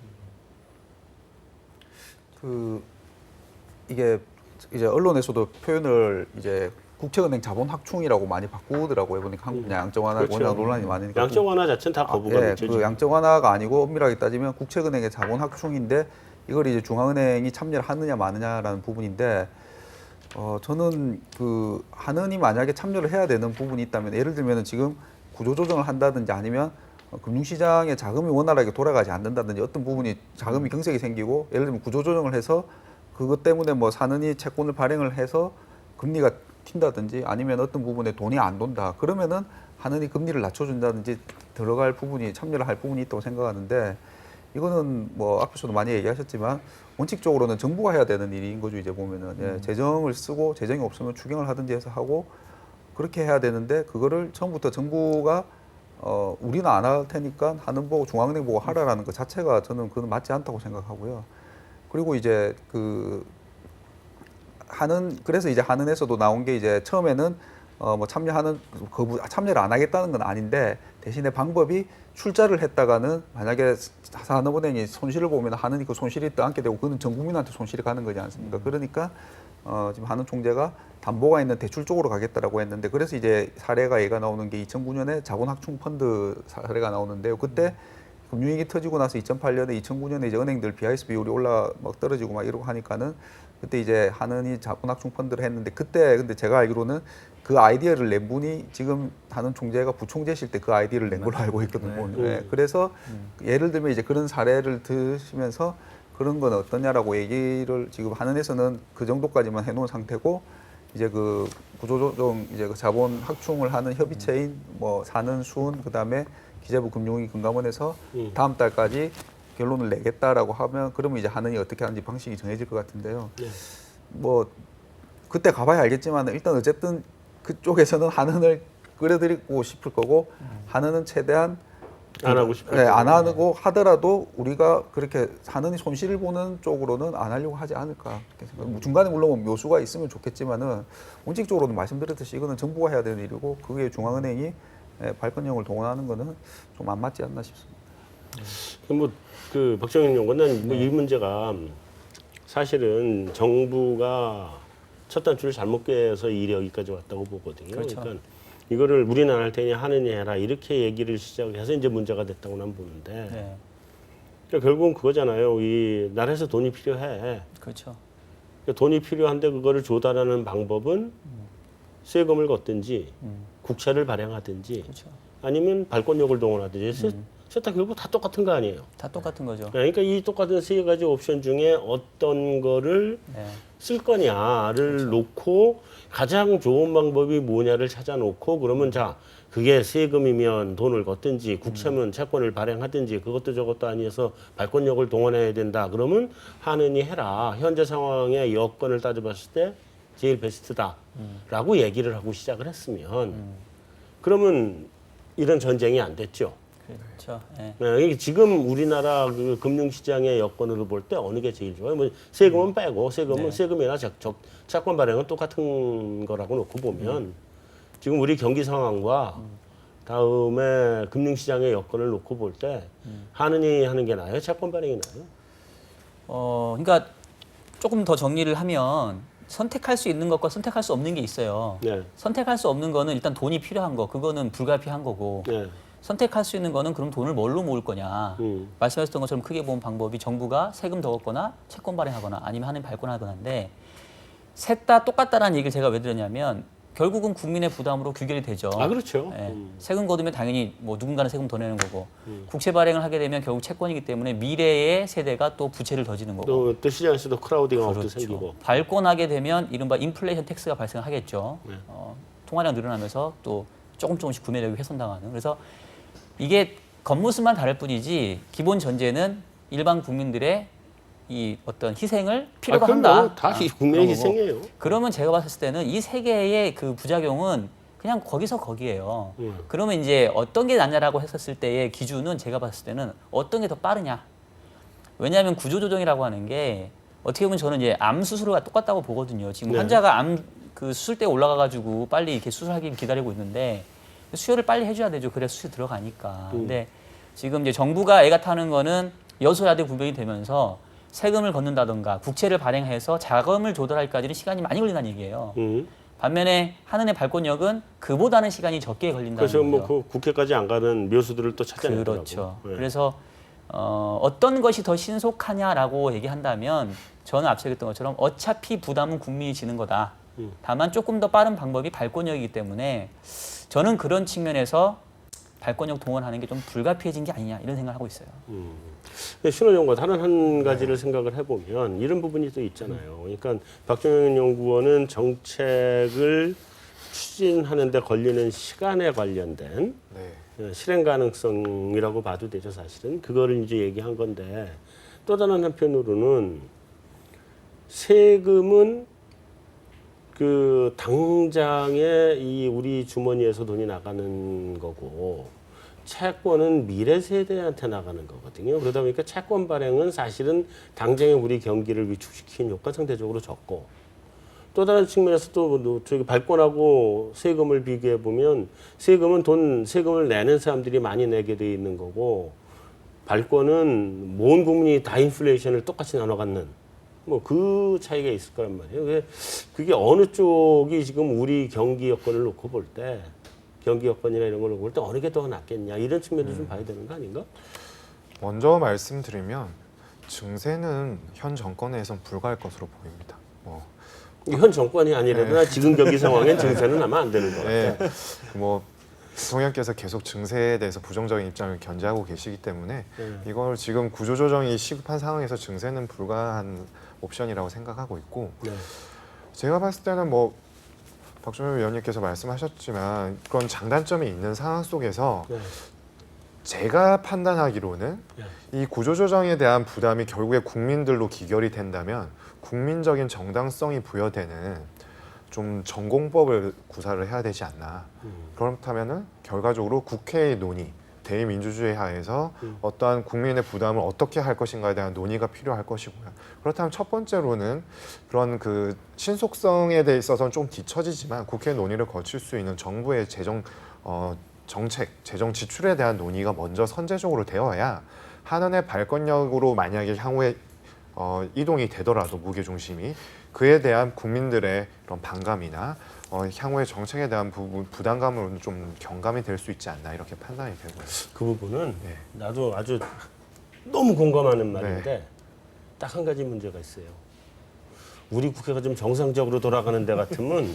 이게 이제 언론에서도 표현을 이제 국채은행 자본 확충이라고 많이 바꾸더라고요. 보니까 한국 양적 완화 그렇죠. 워낙 논란이 많으니까. 양적 완화 자체는 다 거부감이죠. 그 지금. 양적 완화가 아니고 엄밀하게 따지면 국채은행의 자본 확충인데 이걸 이제 중앙은행이 참여를 하느냐 마느냐라는 부분인데 저는 그 한은이 만약에 참여를 해야 되는 부분이 있다면 예를 들면 지금 구조조정을 한다든지 아니면 금융시장에 자금이 원활하게 돌아가지 않는다든지 어떤 부분이 자금이 경색이 생기고 예를 들면 구조조정을 해서 그것 때문에 뭐 산은이 채권을 발행을 해서 금리가 튄다든지 아니면 어떤 부분에 돈이 안 돈다 그러면은 한은이 금리를 낮춰준다든지 들어갈 부분이 참여를 할 부분이 있다고 생각하는데 이거는 뭐 앞에서도 많이 얘기하셨지만 원칙적으로는 정부가 해야 되는 일인 거죠. 이제 보면은 재정을 쓰고 재정이 없으면 추경을 하든지 해서 하고 그렇게 해야 되는데 그거를 처음부터 정부가 우리는 안 할 테니까 하는 보고 중앙은행 보고 하라라는 것 자체가 저는 그건 맞지 않다고 생각하고요. 그리고 이제 그래서 이제 한은에서도 나온 게 이제 처음에는 뭐 참여를 안 하겠다는 건 아닌데 대신에 방법이 출자를 했다가는 만약에 산업은행이 손실을 보면 한은이 그 손실이 떠안게 되고 그거는 전 국민한테 손실이 가는 거지 않습니까? 그러니까 지금 한은 총재가 담보가 있는 대출 쪽으로 가겠다라고 했는데 그래서 이제 사례가 얘가 나오는 게 2009년에 자본확충 펀드 사례가 나오는데요. 그때 금융위기 터지고 나서 2008년에 2009년에 이제 은행들 BIS 비율이 막 떨어지고 막 이러고 하니까는 그때 이제 한은이 자본확충 펀드를 했는데 그때 근데 제가 알기로는 그 아이디어를 낸 분이 지금 한은 총재가 부총재실 때 그 아이디어를 낸 걸로 알고 있거든요. 네. 그래서 예를 들면 이제 그런 사례를 드시면서 그런 건 어떠냐라고 얘기를 지금 한은에서는 그 정도까지만 해놓은 상태고 이제 그 구조조정 이제 그 자본 확충을 하는 협의체인 뭐 산은 수은 그다음에 기재부 금융위 금감원에서 다음 달까지 결론을 내겠다라고 하면 그러면 이제 한은이 어떻게 하는지 방식이 정해질 것 같은데요. 네. 뭐 그때 가봐야 알겠지만 일단 어쨌든 그쪽에서는 한은을 끌어들이고 싶을 거고 한은은 최대한 안 하고 싶어요. 네, 안 하고 하더라도 우리가 그렇게 한은이 손실을 보는 쪽으로는 안 하려고 하지 않을까 그렇게 생각합니다. 중간에 물론 뭐 묘수가 있으면 좋겠지만은 원칙적으로는 말씀드렸듯이 이거는 정부가 해야 되는 일이고 그게 중앙은행이 발권력을 동원하는 거는 좀 안 맞지 않나 싶습니다. 뭐그 박정현 연구는 뭐 이 문제가 사실은 정부가 첫 단추를 잘못 꿰서 이 일이 여기까지 왔다고 보거든요. 그렇죠. 그러니까 이거를 우리는 안 할 테니 하느니 해라 이렇게 얘기를 시작해서 이제 문제가 됐다고 난 보는데 네. 그러니까 결국은 그거잖아요. 이 나라에서 돈이 필요해. 그렇죠. 그러니까 돈이 필요한데 그거를 조달하는 방법은 세금을 걷든지 국채를 발행하든지 그렇죠. 아니면 발권력을 동원하든지 셋 다 결국 다 똑같은 거 아니에요. 다 똑같은 거죠. 그러니까 이 똑같은 세 가지 옵션 중에 어떤 거를 네. 쓸 거냐를 놓고 가장 좋은 방법이 뭐냐를 찾아놓고 그러면 자 그게 세금이면 돈을 걷든지 국채면 채권을 발행하든지 그것도 저것도 아니어서 발권력을 동원해야 된다. 그러면 한은이 해라. 현재 상황의 여건을 따져봤을 때 제일 베스트다라고 얘기를 하고 시작을 했으면 그러면 이런 전쟁이 안 됐죠. 그렇죠. 네. 네, 이게 지금 우리나라 그 금융시장의 여건으로 볼 때 어느 게 제일 좋아요? 뭐 세금은 빼고 세금은 세금이나 채권 발행은 똑같은 거라고 놓고 보면 지금 우리 경기 상황과 다음에 금융시장의 여건을 놓고 볼 때 한은이 하는 게 나아요? 채권 발행이 나아요? 그러니까 조금 더 정리를 하면 선택할 수 있는 것과 선택할 수 없는 게 있어요. 네. 선택할 수 없는 거는 일단 돈이 필요한 거, 그거는 불가피한 거고. 네. 선택할 수 있는 거는 그럼 돈을 뭘로 모을 거냐. 말씀하셨던 것처럼 크게 본 방법이 정부가 세금 더 걷거나 채권 발행하거나 아니면 한은 발권하거나인데 셋 다 똑같다라는 얘기를 제가 왜 드렸냐면 결국은 국민의 부담으로 규결이 되죠. 아 그렇죠. 예. 세금 거두면 당연히 뭐 누군가는 세금 더 내는 거고 국채 발행을 하게 되면 결국 채권이기 때문에 미래의 세대가 또 부채를 더 지는 거고. 또 시장에서도 크라우딩아웃도 그렇죠. 생기고. 발권하게 되면 이른바 인플레이션 텍스가 발생하겠죠. 네. 통화량 늘어나면서 또 조금씩 구매력이 훼손당하는. 그래서 이게 겉모습만 다를 뿐이지 기본 전제는 일반 국민들의 이 어떤 희생을 필요로 한다. 다 국민의 그런 거고. 희생이에요. 그러면 제가 봤을 때는 이 세 개의 그 부작용은 그냥 거기서 거기에요. 그러면 이제 어떤 게 낫냐라고 했었을 때의 기준은 제가 봤을 때는 어떤 게 더 빠르냐. 왜냐하면 구조조정이라고 하는 게 어떻게 보면 저는 이제 암 수술과 똑같다고 보거든요. 지금 네. 환자가 암 그 수술대 올라가가지고 빨리 이렇게 수술하기 기다리고 있는데 수혈을 빨리 해줘야 되죠. 그래야 수술 들어가니까. 근데 지금 이제 정부가 애가 타는 거는 여소야대 구별이 되면서 세금을 걷는다던가 국채를 발행해서 자금을 조달할까지는 시간이 많이 걸린다는 얘기예요. 반면에 한은의 발권력은 그보다는 시간이 적게 걸린다는 그래서 거죠. 뭐 그 국회까지 안 가는 묘수들을 또 찾아내더라고. 그렇죠. 네. 그래서 어떤 것이 더 신속하냐라고 얘기한다면 저는 앞서 얘기했던 것처럼 어차피 부담은 국민이 지는 거다. 다만 조금 더 빠른 방법이 발권력이기 때문에 저는 그런 측면에서 발권력 동원하는 게 좀 불가피해진 게 아니냐 이런 생각을 하고 있어요. 신원연구원 다른 한 가지를 생각을 해보면 이런 부분이 또 있잖아요. 그러니까 박정현 연구원은 정책을 추진하는 데 걸리는 시간에 관련된 네. 실행 가능성이라고 봐도 되죠, 사실은. 그거를 이제 얘기한 건데 또 다른 한편으로는 세금은 그 당장에 이 우리 주머니에서 돈이 나가는 거고 채권은 미래 세대한테 나가는 거거든요. 그러다 보니까 채권 발행은 사실은 당장에 우리 경기를 위축시키는 효과 상대적으로 적고 또 다른 측면에서 또 저기 발권하고 세금을 비교해 보면 세금을 내는 사람들이 많이 내게 돼 있는 거고 발권은 모든 국민이 다 인플레이션을 똑같이 나눠 갖는 뭐 그 차이가 있을 거란 말이에요. 그게 어느 쪽이 지금 우리 경기 여건을 놓고 볼 때 경기 여건이나 이런 걸 놓고 볼 때 어느 게 더 낫겠냐 이런 측면도 좀 봐야 되는 거 아닌가? 먼저 말씀드리면 증세는 현 정권에선 불가할 것으로 보입니다. 현 정권이 아니라도 지금 경기 상황엔 증세는 아마 안 되는 거 같아요. 네, 뭐 대통령께서 계속 증세에 대해서 부정적인 입장을 견지하고 계시기 때문에 이걸 지금 구조조정이 시급한 상황에서 증세는 불가한 옵션이라고 생각하고 있고 네. 제가 봤을 때는 뭐 박정현 위원님께서 말씀하셨지만 그런 장단점이 있는 상황 속에서 네. 제가 판단하기로는 이 구조조정에 대한 부담이 결국에 국민들로 기결이 된다면 국민적인 정당성이 부여되는 좀 전공법을 구사를 해야 되지 않나. 그렇다면은 결과적으로 국회의 논의, 대의민주주의 하에서 어떠한 국민의 부담을 어떻게 할 것인가에 대한 논의가 필요할 것이고요. 그렇다면 첫 번째로는 그런 그 신속성에 대해 있어서는 좀 뒤처지지만 국회 논의를 거칠 수 있는 정부의 정책, 재정 지출에 대한 논의가 먼저 선제적으로 되어야 한은의 발권력으로 만약에 향후에 이동이 되더라도 무게중심이 그에 대한 국민들의 그런 반감이나 향후의 정책에 대한 부담감으로는 좀 경감이 될 수 있지 않나 이렇게 판단이 되고요. 그 부분은 네. 나도 아주 너무 공감하는 말인데 딱 한 가지 문제가 있어요. 우리 국회가 좀 정상적으로 돌아가는 데 같으면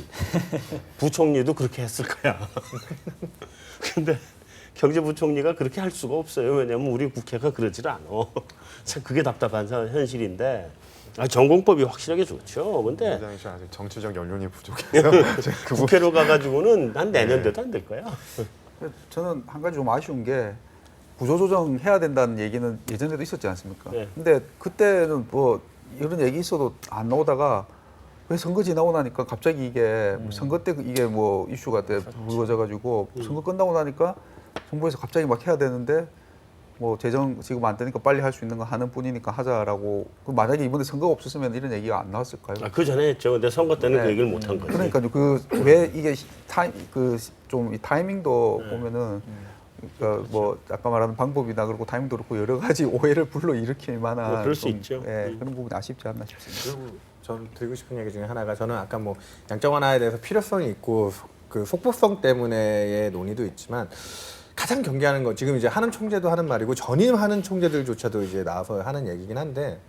부총리도 그렇게 했을 거야. 근데 경제부총리가 그렇게 할 수가 없어요. 왜냐하면 우리 국회가 그러질 않아. 참 그게 답답한 현실인데 전공법이 확실하게 좋죠. 근데 굉장히 아직 정치적 연륜이 부족해서 그 부분 국회로 가가지고는 한 내년 돼도 안 될 거야. 저는 한 가지 좀 아쉬운 게 구조조정 해야 된다는 얘기는 예전에도 있었지 않습니까? 네. 근데 그때는 뭐 이런 얘기 있어도 안 나오다가 왜 선거 지나고 나니까 갑자기 이게 선거 때 이게 뭐 이슈가 돼 불거져가지고 선거 끝나고 나니까 정부에서 갑자기 막 해야 되는데 뭐 재정 지금 안 되니까 빨리 할 수 있는 거 하는 뿐이니까 하자라고. 만약에 이번에 선거가 없었으면 이런 얘기가 안 나왔을까요? 그 전에 했죠. 근데 선거 때는 네. 그 얘기를 못 한 거지. 그러니까요. 그 왜 이게 좀 타이밍도 보면은 그러니까 뭐 아까 말하는 방법이나 그리고 타이밍도 그렇고 여러 가지 오해를 불러 일으킬 만한 그럴 수 좀, 있죠. 예, 그런 부분이 아쉽지 않나 싶습니다. 그리고 저는 드리고 싶은 얘기 중에 하나가 저는 아까 뭐 양적 완화에 대해서 필요성이 있고 그 속보성 때문에의 논의도 있지만 가장 경계하는 건 지금 이제 하는 총재도 하는 말이고 전임 하는 총재들조차도 이제 나와서 하는 얘기긴 한데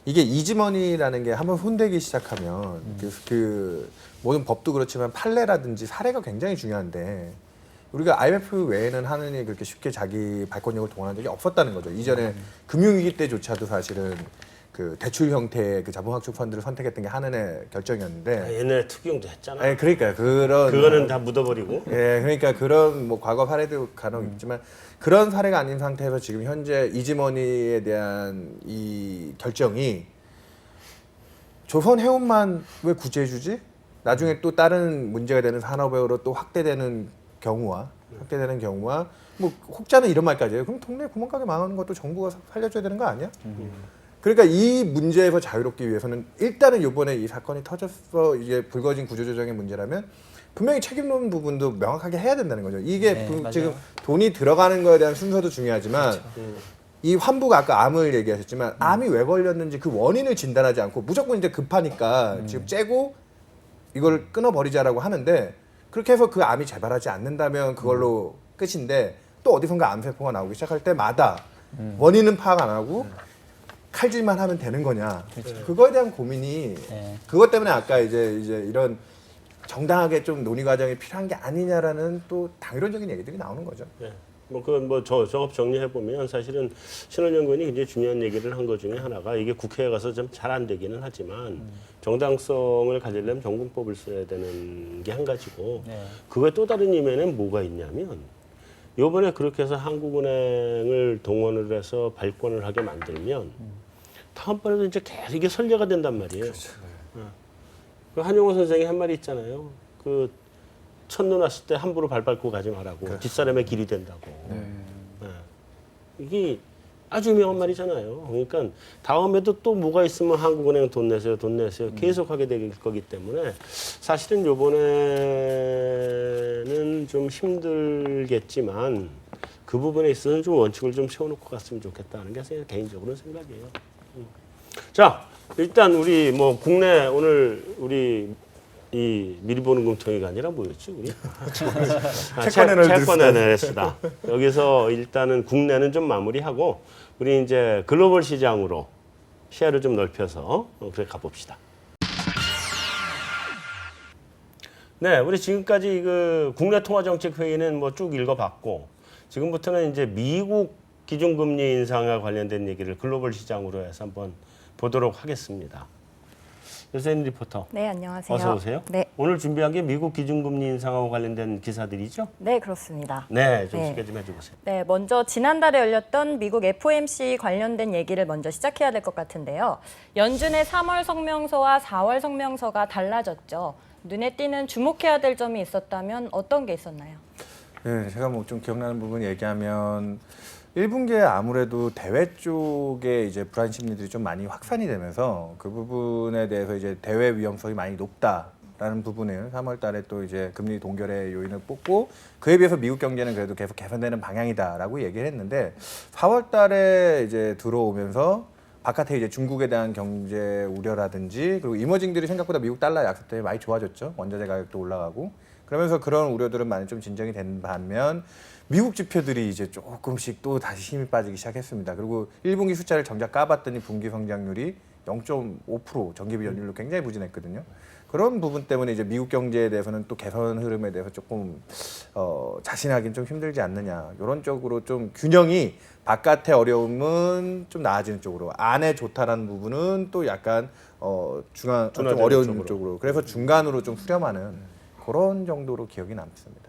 이게 이지머니라는 게 한번 손대기 시작하면 그 모든 법도 그렇지만 판례라든지 사례가 굉장히 중요한데 우리가 IMF 외에는 하느니 그렇게 쉽게 자기 발권력을 동원한 적이 없었다는 거죠. 이전에 금융위기 때조차도 사실은 그 대출 형태의 그 자본학축 펀드를 선택했던 게 한은의 결정이었는데 옛날에 특용도 했잖아. 네, 그러니까 그런 그거는 다 묻어버리고. 예, 그러니까 그런 뭐 과거 사례도 간혹 있지만 그런 사례가 아닌 상태에서 지금 현재 이지머니에 대한 이 결정이 조선 해운만 왜 구제해주지? 나중에 또 다른 문제가 되는 산업으로 또 확대되는 경우와 뭐 혹자는 이런 말까지 해요. 그럼 동네 구멍가게 망하는 것도 정부가 살려줘야 되는 거 아니야? 그러니까 이 문제에서 자유롭기 위해서는 일단은 이번에 이 사건이 터져서 이제 불거진 구조조정의 문제라면 분명히 책임론 부분도 명확하게 해야 된다는 거죠. 이게 네, 지금 돈이 들어가는 거에 대한 순서도 중요하지만 이 환부가 아까 암을 얘기하셨지만 암이 왜 걸렸는지 그 원인을 진단하지 않고 무조건 이제 급하니까 지금 째고 이걸 끊어버리자라고 하는데 그렇게 해서 그 암이 재발하지 않는다면 그걸로 끝인데 또 어디선가 암세포가 나오기 시작할 때마다 원인은 파악 안 하고 칼질만 하면 되는 거냐. 그거에 대한 고민이 네. 그것 때문에 아까 이제 이런 정당하게 좀 논의 과정이 필요한 게 아니냐라는 또 당위론적인 얘기들이 나오는 거죠. 네. 뭐 그건 뭐 저업 정리해 보면 사실은 신원연구원이 굉장히 중요한 얘기를 한 것 중에 하나가 이게 국회에 가서 좀 잘 안 되기는 하지만 정당성을 가지려면 정군법을 써야 되는 게 한 가지고 네. 그거의 또 다른 이면에는 뭐가 있냐면 요번에 그렇게 해서 한국은행을 동원을 해서 발권을 하게 만들면 다음번에도 이제 계속 이게 선례가 된단 말이에요. 그렇죠. 그 한용호 선생이 한 말이 있잖아요. 그 첫눈 왔을 때 함부로 발 밟고 가지 말라고. 뒷사람의 길이 된다고. 네. 이게 아주 유명한 말이잖아요. 그러니까 다음에도 또 뭐가 있으면 한국은행 돈 내세요, 돈 내세요. 계속 하게 될 거기 때문에 사실은 요번에는 좀 힘들겠지만 그 부분에 있어서는 좀 원칙을 좀 세워놓고 갔으면 좋겠다는 게 개인적으로는 생각이에요. 자, 일단 우리 뭐 국내 오늘 우리 이 미리 보는 금통이가 아니라 뭐였지 우리? 채권 애널리스트다. 여기서 일단은 국내는 좀 마무리하고 우리 이제 글로벌 시장으로 시야를 좀 넓혀서 그래 가봅시다. 네, 우리 지금까지 그 국내 통화정책 회의는 뭐 쭉 읽어봤고 지금부터는 이제 미국 기준금리 인상과 관련된 얘기를 글로벌 시장으로 해서 한번 보도록 하겠습니다. 요새인 리포터. 네, 안녕하세요. 어서 오세요. 네, 오늘 준비한 게 미국 기준금리 인상하고 관련된 기사들이죠? 네 그렇습니다. 네, 좀 네. 소개 좀 해주세요. 네, 먼저 지난달에 열렸던 미국 FOMC 관련된 얘기를 먼저 시작해야 될 것 같은데요. 연준의 3월 성명서와 4월 성명서가 달라졌죠. 눈에 띄는 주목해야 될 점이 있었다면 어떤 게 있었나요? 네, 제가 뭐 좀 기억나는 부분 얘기하면 1분기에 아무래도 대외 쪽에 이제 불안 심리들이 좀 많이 확산이 되면서 그 부분에 대해서 이제 대외 위험성이 많이 높다라는 부분을 3월 달에 또 이제 금리 동결의 요인을 뽑고 그에 비해서 미국 경제는 그래도 계속 개선되는 방향이다라고 얘기를 했는데 4월 달에 이제 들어오면서 바깥에 이제 중국에 대한 경제 우려라든지 그리고 이머징들이 생각보다 미국 달러 약세 때문에 많이 좋아졌죠. 원자재 가격도 올라가고 그러면서 그런 우려들은 많이 좀 진정이 된 반면 미국 지표들이 이제 조금씩 또 다시 힘이 빠지기 시작했습니다. 그리고 1분기 숫자를 정작 까봤더니 분기 성장률이 0.5% 전기비 연율로 굉장히 부진했거든요. 그런 부분 때문에 이제 미국 경제에 대해서는 또 개선 흐름에 대해서 조금 자신하기는 좀 힘들지 않느냐 이런 쪽으로 좀 균형이 바깥의 어려움은 좀 나아지는 쪽으로 안에 좋다라는 부분은 또 약간 좀 어려운 쪽으로 그래서 중간으로 좀 수렴하는 그런 정도로 기억이 남습니다.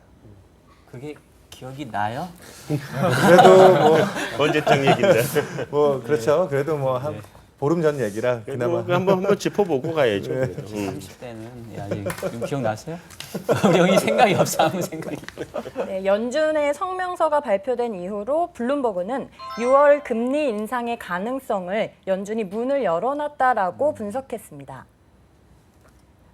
그게 기억이 나요? 그래도 뭐 언제적 얘기인데. 뭐 그렇죠. 그래도 뭐 한 보름 전 얘기라 그나마 한번 짚어보고 가야죠. 30대는 아직 좀 기억나세요? 우리 형이 생각이 없어 아무 생각이. 네, 연준의 성명서가 발표된 이후로 블룸버그는 6월 금리 인상의 가능성을 연준이 문을 열어놨다라고 분석했습니다.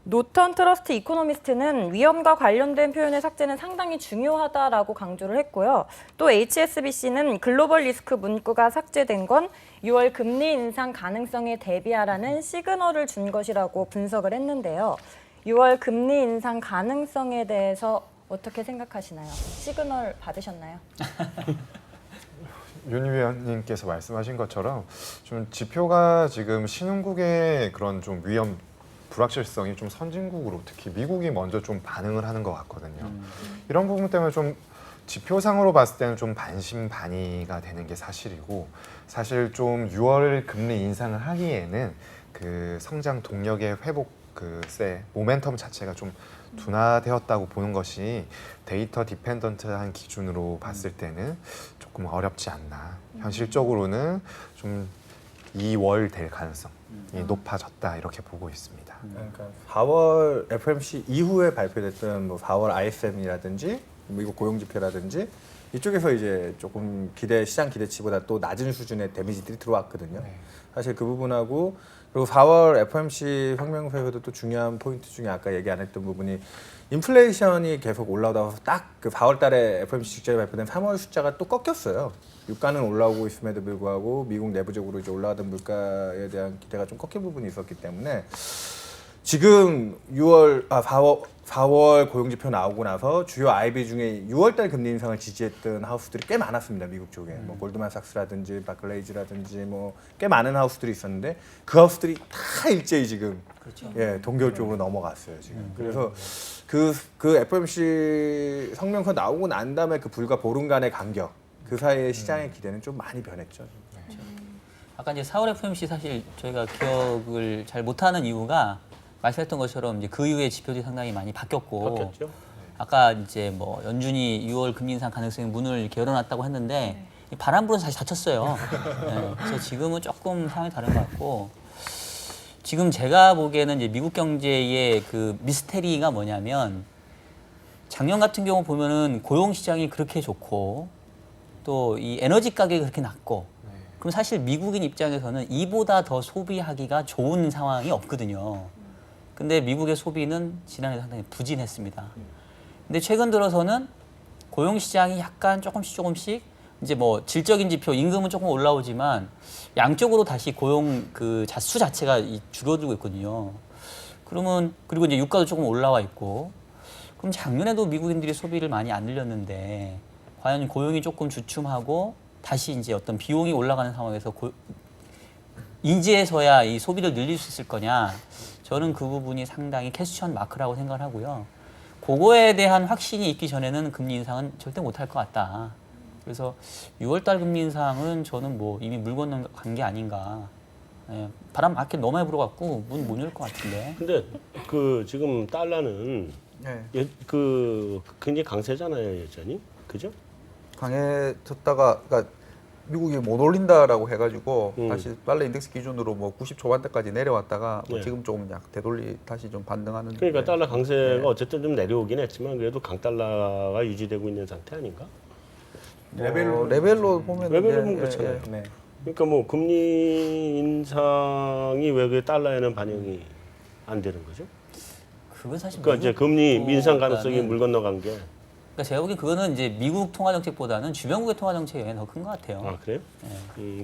노턴 트러스트 이코노미스트는 위험과 관련된 표현의 삭제는 상당히 중요하다라고 강조를 했고요. 또 HSBC는 글로벌 리스크 문구가 삭제된 건 6월 금리 인상 가능성에 대비하라는 시그널을 준 것이라고 분석을 했는데요. 6월 금리 인상 가능성에 대해서 어떻게 생각하시나요? 시그널 받으셨나요? 윤 위원님께서 말씀하신 것처럼 좀 지표가 지금 신흥국의 그런 좀 위험 불확실성이 좀 선진국으로 특히 미국이 먼저 좀 반응을 하는 것 같거든요. 이런 부분 때문에 좀 지표상으로 봤을 때는 좀 반신반의가 되는 게 사실이고 사실 좀 6월 금리 인상을 하기에는 그 성장 동력의 회복 모멘텀 자체가 좀 둔화되었다고 보는 것이 데이터 디펜던트한 기준으로 봤을 때는 조금 어렵지 않나. 현실적으로는 좀 2월 될 가능성이 높아졌다 이렇게 보고 있습니다. 그러니까 4월 FOMC 이후에 발표됐던 뭐 4월 ISM이라든지 미국 고용 지표라든지 이쪽에서 이제 조금 시장 기대치보다 또 낮은 수준의 데미지들이 들어왔거든요. 사실 그 부분하고 그리고 4월 FOMC 혁명회의도 또 중요한 포인트 중에 아까 얘기 안 했던 부분이 인플레이션이 계속 올라오다가 딱 그 4월 달에 FOMC 직전에 발표된 3월 숫자가 또 꺾였어요. 유가는 올라오고 있음에도 불구하고 미국 내부적으로 이제 올라가던 물가에 대한 기대가 좀 꺾인 부분이 있었기 때문에 지금 4월 고용 지표 나오고 나서 주요 IB 중에 6월 달 금리 인상을 지지했던 하우스들이 꽤 많았습니다. 미국 쪽에. 뭐 골드만삭스라든지 바클레이즈라든지 뭐 꽤 많은 하우스들이 있었는데 그 하우스들이 다 일제히 지금 동결 쪽으로 넘어갔어요, 지금. 그래서 그 FOMC 성명서 나오고 난 다음에 그 불과 보름간의 간격 그 사이에 시장의 기대는 좀 많이 변했죠. 아까 이제 4월 FOMC 사실 저희가 기억을 잘 못하는 이유가 말씀했던 것처럼 이제 그 이후에 지표들이 상당히 많이 바뀌었고 바뀌었죠. 아까 이제 뭐 연준이 6월 금리 인상 가능성이 문을 이렇게 열어놨다고 했는데 이 바람 불어서 다시 닫혔어요. 네, 그래서 지금은 조금 상황이 다른 것 같고 지금 제가 보기에는 이제 미국 경제의 그 미스테리가 뭐냐면 작년 같은 경우 보면은 고용 시장이 그렇게 좋고 또 이 에너지 가격이 그렇게 낮고 그럼 사실 미국인 입장에서는 이보다 더 소비하기가 좋은 상황이 없거든요. 근데 미국의 소비는 지난해 상당히 부진했습니다. 근데 최근 들어서는 고용 시장이 약간 조금씩 이제 뭐 질적인 지표 임금은 조금 올라오지만 양쪽으로 다시 고용 그 수 자체가 줄어들고 있거든요. 그리고 이제 유가도 조금 올라와 있고 그럼 작년에도 미국인들이 소비를 많이 안 늘렸는데 과연 고용이 조금 주춤하고 다시 이제 어떤 비용이 올라가는 상황에서 이제서야 이 소비를 늘릴 수 있을 거냐? 저는 그 부분이 상당히 퀘스천 마크라고 생각을 하고요. 그거에 대한 확신이 있기 전에는 금리 인상은 절대 못할 것 같다. 그래서 6월달 금리 인상은 저는 뭐 이미 물 건너간 게 아닌가. 예, 바람 맞게 너무 많이 불어갖고 문 못 열 것 같은데. 근데 그 지금 달러는 굉장히 강세잖아요, 여전히. 그죠? 강해졌다가 그러니까 미국이 못 올린다라고 해가지고 다시 달러 인덱스 기준으로 뭐 90 초반대까지 내려왔다가 뭐 지금 조금 다시 좀 반등하는. 그러니까 달러 강세가 어쨌든 좀 내려오긴 했지만 그래도 강달러가 유지되고 있는 상태 아닌가? 레벨로 보면 레벨은 그렇잖아요. 그러니까 뭐 금리 인상이 왜 그 달러에는 반영이 안 되는 거죠? 그건 사실 그러니까 이제 금리 인상 가능성이 물 건너간 게. 그러니까 제가 보기엔 그거는 이제 미국 통화 정책보다는 주변국의 통화 정책에 영향이 더 큰 것 같아요. 아 그래요?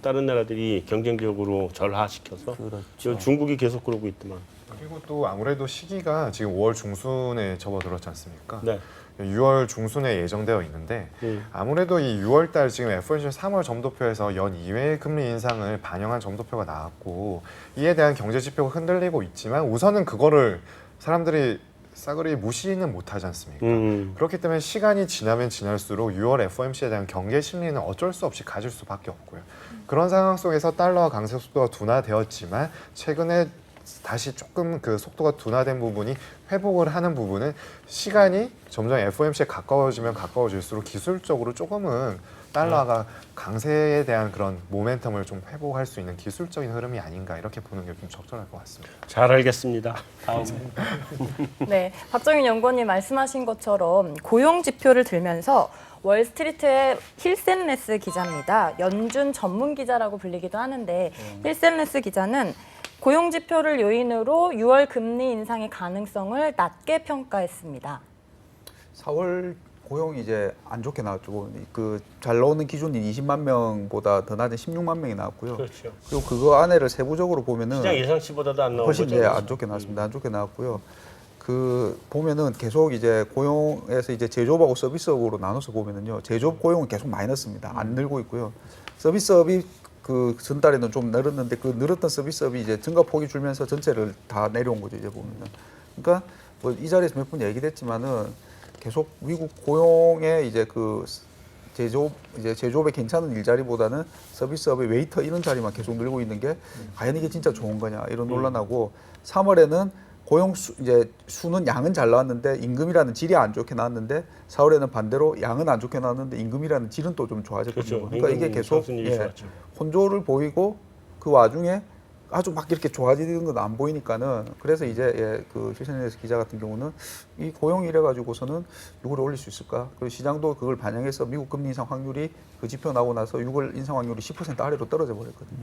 다른 나라들이 경쟁적으로 절하시켜서 그렇죠. 중국이 계속 그러고 있더만. 그리고 또 아무래도 시기가 지금 5월 중순에 접어들었지 않습니까? 네. 6월 중순에 예정되어 있는데 아무래도 이 6월 달 지금 FOMC 3월 점도표에서 연 2회 금리 인상을 반영한 점도표가 나왔고 이에 대한 경제 지표가 흔들리고 있지만 우선은 그거를 사람들이 싸그리 무시는 못하지 않습니까? 그렇기 때문에 시간이 지나면 지날수록 6월 FOMC에 대한 경계 심리는 어쩔 수 없이 가질 수밖에 없고요. 그런 상황 속에서 달러와 강세 속도가 둔화되었지만 최근에 다시 조금 그 속도가 둔화된 부분이 회복을 하는 부분은 시간이 점점 FOMC에 가까워지면 가까워질수록 기술적으로 조금은 달러가 강세에 대한 그런 모멘텀을 좀 회복할 수 있는 기술적인 흐름이 아닌가 이렇게 보는 게 좀 적절할 것 같습니다. 잘 알겠습니다. 다음. 네, 박정윤 연구원님 말씀하신 것처럼 고용 지표를 들면서 월스트리트의 힐센레스 기자입니다. 연준 전문 기자라고 불리기도 하는데 힐센레스 기자는 고용 지표를 요인으로 6월 금리 인상의 가능성을 낮게 평가했습니다. 4월 고용이 이제 안 좋게 나왔죠. 그 잘 나오는 기준인 20만 명보다 더 낮은 16만 명이 나왔고요. 그렇죠. 그리고 그거 안에를 세부적으로 보면은 시장 예상치보다도 안 나온 훨씬 거죠. 안 좋게 나왔습니다. 안 좋게 나왔고요. 그 보면은 계속 이제 고용에서 이제 제조업하고 서비스업으로 나눠서 보면은요, 제조업 고용은 계속 마이너스입니다. 안 늘고 있고요. 서비스업이 그 전달에는 좀 늘었는데 그 늘었던 서비스업이 이제 증가폭이 줄면서 전체를 다 내려온 거죠, 이제 보면은. 그러니까 뭐 이 자리에서 몇 번 얘기됐지만은 계속 미국 고용의 이제 그 제조업의 괜찮은 일자리보다는 서비스업의 웨이터 이런 자리만 계속 늘고 있는 게 과연 이게 진짜 좋은 거냐 이런 논란하고 3월에는 고용 이제 수는 양은 잘 나왔는데 임금이라는 질이 안 좋게 나왔는데 4월에는 반대로 양은 안 좋게 나왔는데 임금이라는 질은 또 좀 좋아졌거든요. 그렇죠. 그러니까 이게 계속 상승률이 좋았죠. 혼조를 보이고 그 와중에 아주 막 이렇게 좋아지는 건 안 보이니까는 그래서 이제 그 실천에서 기자 같은 경우는 이 고용 이래 가지고서는 6월에 올릴 수 있을까? 그 시장도 그걸 반영해서 미국 금리 인상 확률이 그 지표 나오고 나서 6월 인상 확률이 10% 아래로 떨어져 버렸거든요.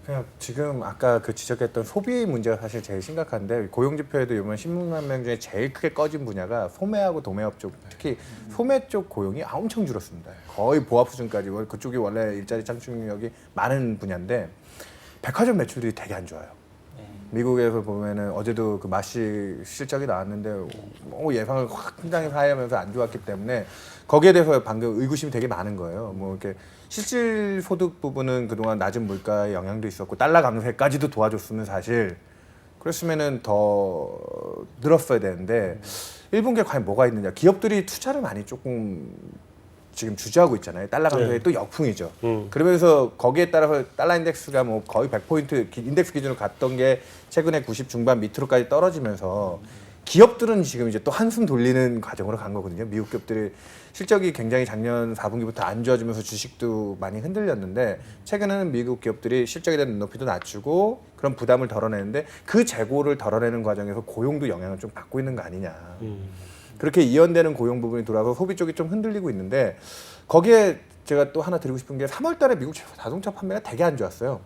그냥 지금 아까 그 지적했던 소비 문제가 사실 제일 심각한데 고용 지표에도 이번 16만 명 중에 제일 크게 꺼진 분야가 소매하고 도매업 쪽, 특히 소매 쪽 고용이 엄청 줄었습니다. 거의 보합 수준까지. 그쪽이 원래 일자리 창출력이 많은 분야인데 백화점 매출들이 되게 안 좋아요. 미국에서 보면은 어제도 그 마시 실적이 나왔는데 예상을 확 굉장히 하회하면서 안 좋았기 때문에 거기에 대해서 방금 의구심이 되게 많은 거예요. 뭐 이렇게 실질 소득 부분은 그동안 낮은 물가의 영향도 있었고 달러 강세까지도 도와줬으면 사실 그랬으면은 더 늘었어야 되는데 1분기에 과연 뭐가 있느냐. 기업들이 투자를 많이 조금 지금 주저하고 있잖아요. 달러 강세의 또 역풍이죠. 그러면서 거기에 따라서 달러 인덱스가 뭐 거의 100포인트 인덱스 기준으로 갔던 게 최근에 90 중반 밑으로까지 떨어지면서 기업들은 지금 이제 또 한숨 돌리는 과정으로 간 거거든요. 미국 기업들이 실적이 굉장히 작년 4분기부터 안 좋아지면서 주식도 많이 흔들렸는데 최근에는 미국 기업들이 실적에 대한 눈높이도 낮추고 그런 부담을 덜어내는데 그 재고를 덜어내는 과정에서 고용도 영향을 좀 받고 있는 거 아니냐. 그렇게 이연되는 고용 부분이 돌아서 소비 쪽이 좀 흔들리고 있는데 거기에 제가 또 하나 드리고 싶은 게 3월 달에 미국 자동차 판매가 되게 안 좋았어요.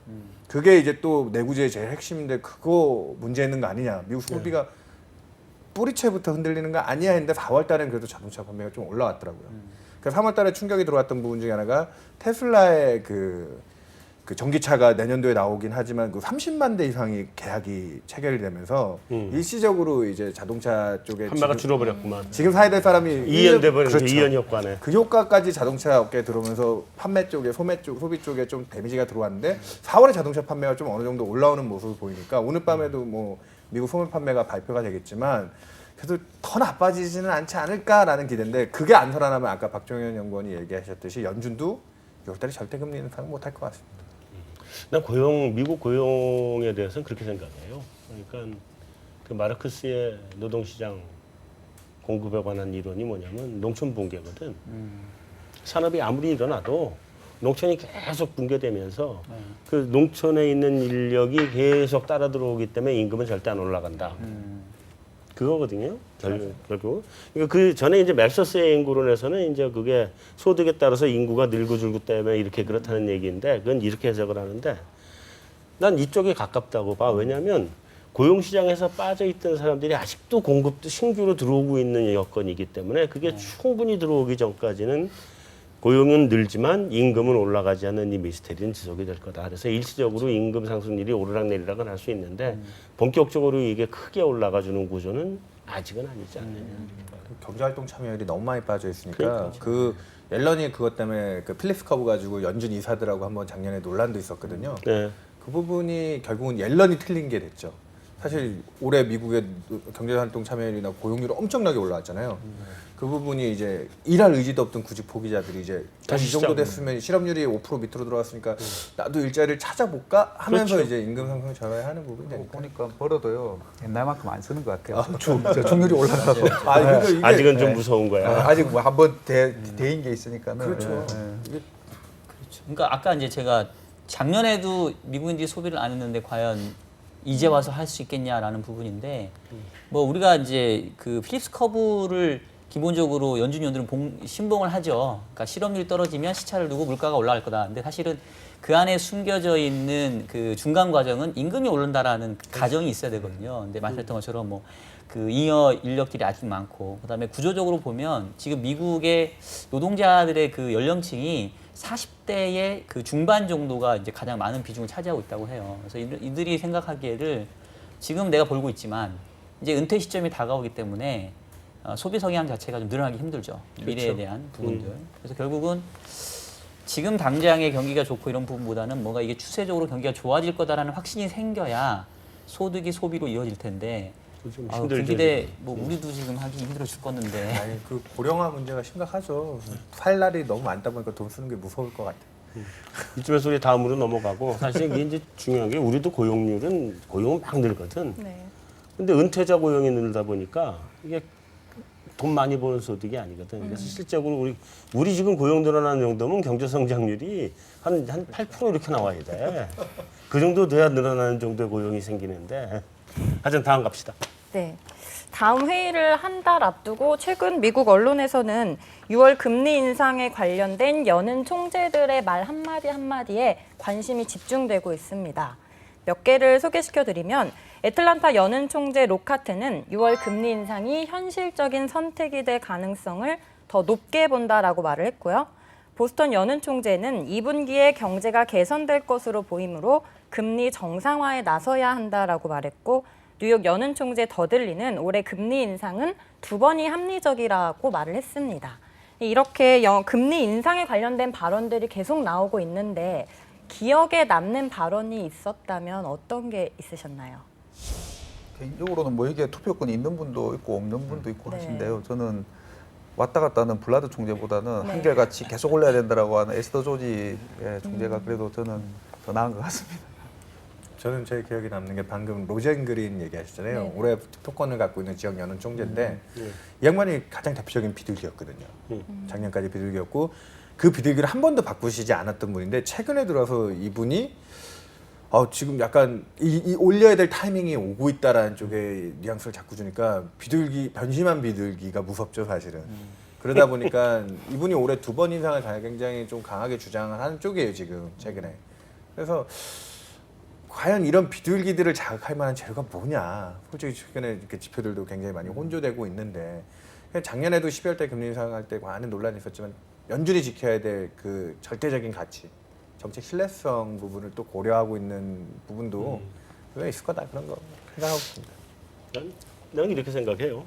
그게 이제 또 내구재의 제일 핵심인데 그거 문제 있는 거 아니냐. 미국 소비가 뿌리채부터 흔들리는 거 아니야 했는데 4월 달엔 그래도 자동차 판매가 좀 올라왔더라고요. 그래서 3월 달에 충격이 들어왔던 부분 중에 하나가 테슬라의 그 전기차가 내년도에 나오긴 하지만 그 30만 대 이상이 계약이 체결이 되면서 일시적으로 이제 자동차 쪽에 판매가 줄어버렸구만. 지금 사야 될 사람이 이연 돼버린 그렇죠. 이연 효과네. 그 효과까지 자동차 업계에 들어오면서 판매 쪽에 소매 쪽 소비 쪽에 좀 데미지가 들어왔는데 4월에 자동차 판매가 좀 어느 정도 올라오는 모습을 보이니까 오늘 밤에도 뭐 미국 소매 판매가 발표가 되겠지만 그래도 더 나빠지지는 않지 않을까라는 기대인데 그게 안 살아나면 아까 박종현 연구원이 얘기하셨듯이 연준도 6월달에 절대 금리 인상 못할 것 같습니다. 난 미국 고용에 대해서는 그렇게 생각해요. 그러니까 그 마르크스의 노동시장 공급에 관한 이론이 뭐냐면 농촌 붕괴거든. 산업이 아무리 일어나도 농촌이 계속 붕괴되면서 그 농촌에 있는 인력이 계속 따라 들어오기 때문에 임금은 절대 안 올라간다. 그거거든요. 결국. 그러니까 그 전에 이제 멜서스의 인구론에서는 이제 그게 소득에 따라서 인구가 늘고 줄고 때문에 이렇게 그렇다는 얘기인데 그건 이렇게 해석을 하는데 난 이쪽에 가깝다고 봐. 왜냐하면 고용시장에서 빠져있던 사람들이 아직도 공급도 신규로 들어오고 있는 여건이기 때문에 그게 충분히 들어오기 전까지는 고용은 늘지만 임금은 올라가지 않는 이 미스테리는 지속이 될 거다. 그래서 일시적으로 임금 상승률이 오르락내리락은 할 수 있는데 본격적으로 이게 크게 올라가주는 구조는 아직은 아니지 않느냐. 경제활동 참여율이 너무 많이 빠져 있으니까 그 옐런이 그것 때문에 그 필립스 커브 가지고 연준 이사들하고 한번 작년에 논란도 있었거든요. 네. 그 부분이 결국은 옐런이 틀린 게 됐죠. 사실 올해 미국의 경제활동 참여율이나 고용률이 엄청나게 올라왔잖아요. 그 부분이 이제 일할 의지도 없던 구직 포기자들이 이제 다시 이 정도 됐으면 실업률이 5% 밑으로 들어왔으니까 나도 일자리를 찾아볼까 하면서 그렇죠. 이제 임금 상승을 절하야 하는 부분이 되니까. 보니까 벌어도요 옛날만큼 안 쓰는 것 같아요. 총률이 올라가서 그러니까 이게 아직은 좀 무서운 거야. 아직 뭐 한번 대인 게 있으니까는. 그렇죠. 예. 그러니까 아까 이제 제가 작년에도 미국인들이 소비를 안 했는데 과연 이제 와서 할 수 있겠냐라는 부분인데 뭐 우리가 이제 그 필립스 커브를 기본적으로 연준위원들은 신봉을 하죠. 그러니까 실업률이 떨어지면 시차를 두고 물가가 올라갈 거다. 근데 사실은 그 안에 숨겨져 있는 그 중간 과정은 임금이 오른다라는 가정이 있어야 되거든요. 근데 말씀했던 것처럼 뭐 그 잉여 인력들이 아직 많고 그다음에 구조적으로 보면 지금 미국의 노동자들의 그 연령층이 40대의 그 중반 정도가 이제 가장 많은 비중을 차지하고 있다고 해요. 그래서 이들이 생각하기에를 지금 내가 벌고 있지만 이제 은퇴 시점이 다가오기 때문에 소비 성향 자체가 좀 늘어나기 힘들죠. 미래에 대한 부분들. 그래서 결국은 지금 당장의 경기가 좋고 이런 부분보다는 뭔가 이게 추세적으로 경기가 좋아질 거다라는 확신이 생겨야 소득이 소비로 이어질 텐데 좀 그 힘들죠. 기대 뭐 우리도 지금 하기 힘들어 죽겠는데 아니 그 고령화 문제가 심각하죠. 살 날이 너무 많다 보니까 돈 쓰는 게 무서울 것 같아요. 이쯤에서 우리 다음으로 넘어가고 사실 이게 이제 중요한 게 우리도 고용은 막 늘거든. 네. 근데 은퇴자 고용이 늘다 보니까 이게 돈 많이 버는 소득이 아니거든. 그래서 실제로 우리 지금 고용 늘어나는 정도면 경제 성장률이 한 8% 이렇게 나와야 돼. 그 정도 돼야 늘어나는 정도의 고용이 생기는데. 하여튼 다음 갑시다. 네. 다음 회의를 한 달 앞두고 최근 미국 언론에서는 6월 금리 인상에 관련된 여는 총재들의 말 한마디 한마디에 관심이 집중되고 있습니다. 몇 개를 소개시켜드리면 애틀란타 여는 총재 로카트는 6월 금리 인상이 현실적인 선택이 될 가능성을 더 높게 본다라고 말을 했고요. 보스턴 여는 총재는 2분기에 경제가 개선될 것으로 보이므로 금리 정상화에 나서야 한다라고 말했고 뉴욕 여는 총재 더들리는 올해 금리 인상은 2번이 합리적이라고 말을 했습니다. 이렇게 금리 인상에 관련된 발언들이 계속 나오고 있는데 기억에 남는 발언이 있었다면 어떤 게 있으셨나요? 개인적으로는 뭐 이게 투표권이 있는 분도 있고 없는 분도 있고 네. 하신데요. 저는 왔다 갔다 하는 블라드 총재보다는 네. 한결같이 계속 올려야 된다라고 하는 에스더 조지 총재가 그래도 저는 더 나은 것 같습니다. 저는 제 기억에 남는 게 방금 로젠 그린 얘기하셨잖아요. 네. 올해 투표권을 갖고 있는 지역 여는 총재인데 이 양반이 가장 대표적인 비둘기였거든요. 작년까지 비둘기였고 그 비둘기를 한 번도 바꾸시지 않았던 분인데 최근에 들어서 이분이 지금 약간 이 올려야 될 타이밍이 오고 있다라는 쪽에 뉘앙스를 자꾸 주니까 변심한 비둘기가 무섭죠 사실은. 그러다 보니까 이분이 올해 2번 인상을 굉장히 좀 강하게 주장을 하는 쪽이에요 지금 최근에. 그래서 과연 이런 비둘기들을 자극할 만한 재료가 뭐냐. 솔직히 최근에 이렇게 지표들도 굉장히 많이 혼조되고 있는데 작년에도 12월 달 금리 인상할 때 많은 논란이 있었지만 연준이 지켜야 될 그 절대적인 가치, 정책 신뢰성 부분을 또 고려하고 있는 부분도 왜 있을 거다 그런 거 생각하고 있습니다. 나는 이렇게 생각해요.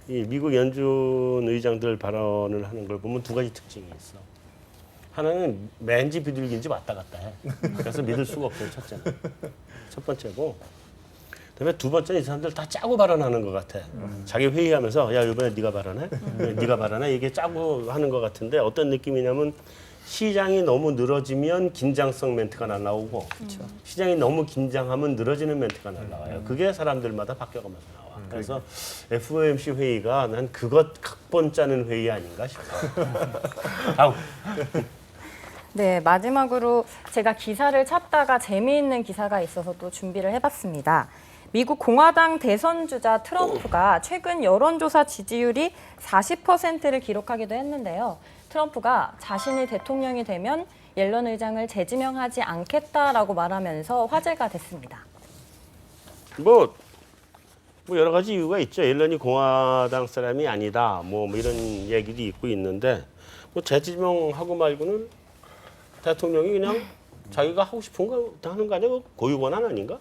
이 미국 연준 의장들 발언을 하는 걸 보면 두 가지 특징이 있어. 하나는 맨지 비둘기인지 왔다 갔다 해. 그래서 믿을 수가 없어요, 첫째는. 첫 번째고. 그다음에 두 번째는 이 사람들 다 짜고 발언하는 것 같아. 자기 회의하면서 야 이번에 네가 발언해? 네가 발언해? 이게 짜고 하는 것 같은데 어떤 느낌이냐면 시장이 너무 늘어지면 긴장성 멘트가 날라오고 시장이 너무 긴장하면 늘어지는 멘트가 날라와요. 그게 사람들마다 바뀌어가면서 나와. 그래서 FOMC 회의가 난 그것 각본 짜는 회의 아닌가 싶어. 다음. 네, 마지막으로 제가 기사를 찾다가 재미있는 기사가 있어서 또 준비를 해봤습니다. 미국 공화당 대선 주자 트럼프가 최근 여론조사 지지율이 40%를 기록하기도 했는데요. 트럼프가 자신이 대통령이 되면 옐런 의장을 재지명하지 않겠다라고 말하면서 화제가 됐습니다. 뭐 여러 가지 이유가 있죠. 옐런이 공화당 사람이 아니다. 뭐 이런 얘기도 있고 있는데 뭐 재지명하고 말고는 대통령이 그냥 자기가 하고 싶은 거 하는 거 아니야? 고유 권한 아닌가?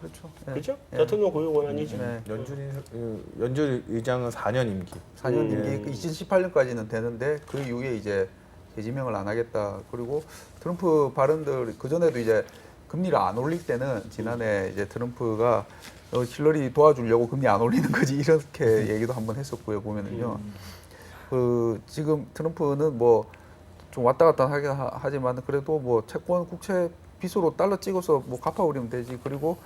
그렇죠. 그렇죠? 대통령 고유 권한이지. 네. 연준 의장은 4년 임기. 4년 임기 2018년까지는 되는데 그 이후에 이제 재지명을 안 하겠다. 그리고 트럼프 발언들 그 전에도 이제 금리를 안 올릴 때는 지난해 이제 트럼프가 힐러리 도와주려고 금리 안 올리는 거지 이렇게 얘기도 한번 했었고요. 보면은요. 그 지금 트럼프는 뭐 좀 왔다 갔다 하긴 하지만 그래도 뭐 채권 국채 빚으로 달러 찍어서 뭐 갚아버리면 되지. 그리고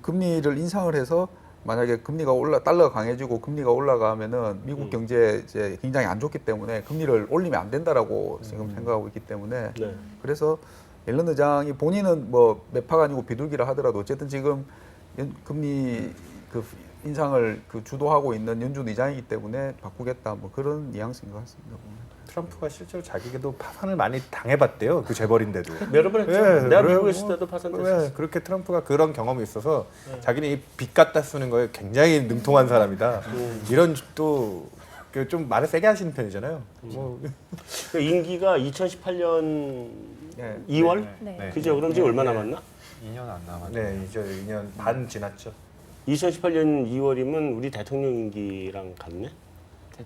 금리를 인상을 해서 만약에 달러가 강해지고 금리가 올라가면은 미국 경제 이제 굉장히 안 좋기 때문에 금리를 올리면 안 된다라고 지금 생각하고 있기 때문에 네. 그래서 옐런 의장이 본인은 뭐 매파가 아니고 비둘기라 하더라도 어쨌든 지금 금리 그 인상을 그 주도하고 있는 연준 의장이기 때문에 바꾸겠다 뭐 그런 뉘앙스인 것 같습니다. 트럼프가 실제로 자기도 파산을 많이 당해봤대요. 그 재벌인데도. 여러 번 했죠. 네, 내가 그래요. 미국에 있을 때도 파산됐었어. 네, 그렇게 트럼프가 그런 경험이 있어서 자기는 이 빚 갖다 쓰는 거에 굉장히 능통한 사람이다. 이런 또 좀 말을 세게 하시는 편이잖아요. 뭐. 그 임기가 2018년 네. 2월? 네. 그죠? 그럼 지금 얼마 남았나? 2년 안 남았죠. 네, 이제 2년 반 지났죠. 2018년 2월이면 우리 대통령 임기랑 같네.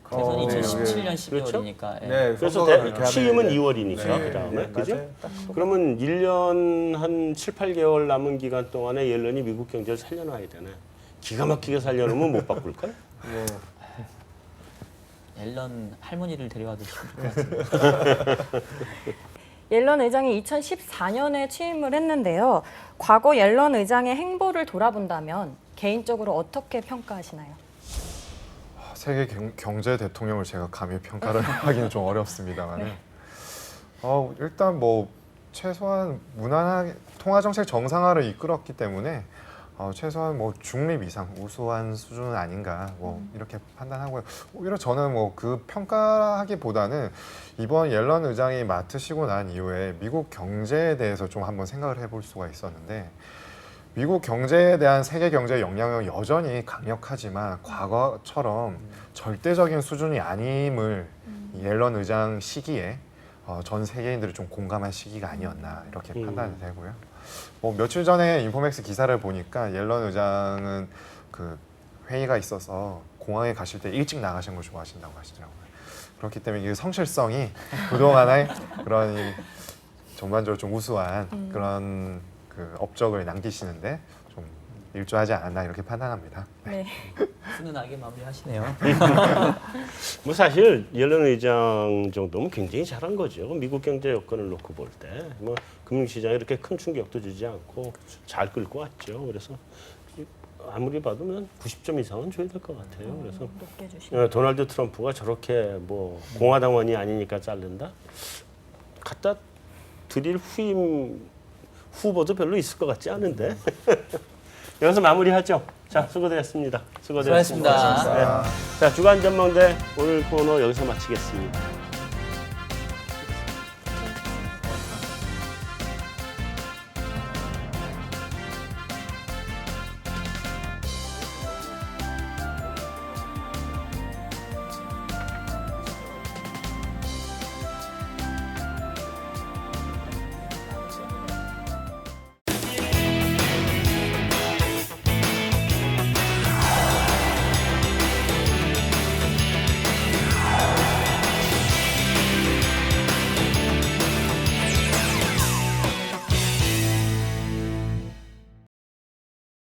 대선이 네. 2017년 그렇죠? 12월이니까. 네, 그래서 선거가 그렇게 하면 취임은 이제- 2월이니까 네, 그다음에 네, 그죠? 맞아요. 딱 그러면 1년 한 7, 8개월 남은 기간 동안에 옐런이 미국 경제를 살려놔야 되네. 기가 막히게 살려놓으면 못 바꿀 걸? 네. 앨런 할머니를 데려와도 좋을 것 같은데. 옐런 의장이 2014년에 취임을 했는데요. 과거 옐런 의장의 행보를 돌아본다면 개인적으로 어떻게 평가하시나요? 세계 경제 대통령을 제가 감히 평가를 하기는 좀 어렵습니다만, 일단 뭐 최소한 무난하게 통화 정책 정상화를 이끌었기 때문에 최소한 뭐 중립 이상 우수한 수준은 아닌가 뭐 이렇게 판단하고요. 오히려 저는 뭐 그 평가하기보다는 이번 옐런 의장이 맡으시고 난 이후에 미국 경제에 대해서 좀 한번 생각을 해볼 수가 있었는데, 미국 경제에 대한 세계 경제의 영향은 여전히 강력하지만 과거처럼 절대적인 수준이 아님을 이 옐런 의장 시기에 전 세계인들이 좀 공감한 시기가 아니었나 이렇게 판단이 되고요. 뭐 며칠 전에 인포맥스 기사를 보니까 옐런 의장은 그 회의가 있어서 공항에 가실 때 일찍 나가신 걸 좋아하신다고 하시더라고요. 그렇기 때문에 이 성실성이 그동안의 그런 전반적으로 좀 우수한 그런 그 업적을 남기시는데 좀 일조하지 않았나 이렇게 판단합니다. 네. 훈훈하게 마무리하시네요. 뭐 사실 옐런 의장 정도면 굉장히 잘한 거죠. 미국 경제 여건을 놓고 볼 때 뭐 금융시장에 이렇게 큰 충격도 주지 않고 잘 끌고 왔죠. 그래서 아무리 봐도 90점 이상은 줘야 될 것 같아요. 그래서 높게 주시네요. 도널드 트럼프가 저렇게 뭐 공화당원이 아니니까 자른다? 갖다 드릴 후보도 별로 있을 것 같지 않은데. 여기서 마무리하죠. 자, 수고되셨습니다. 수고하셨습니다. 자, 주간 전망대 오늘 코너 여기서 마치겠습니다.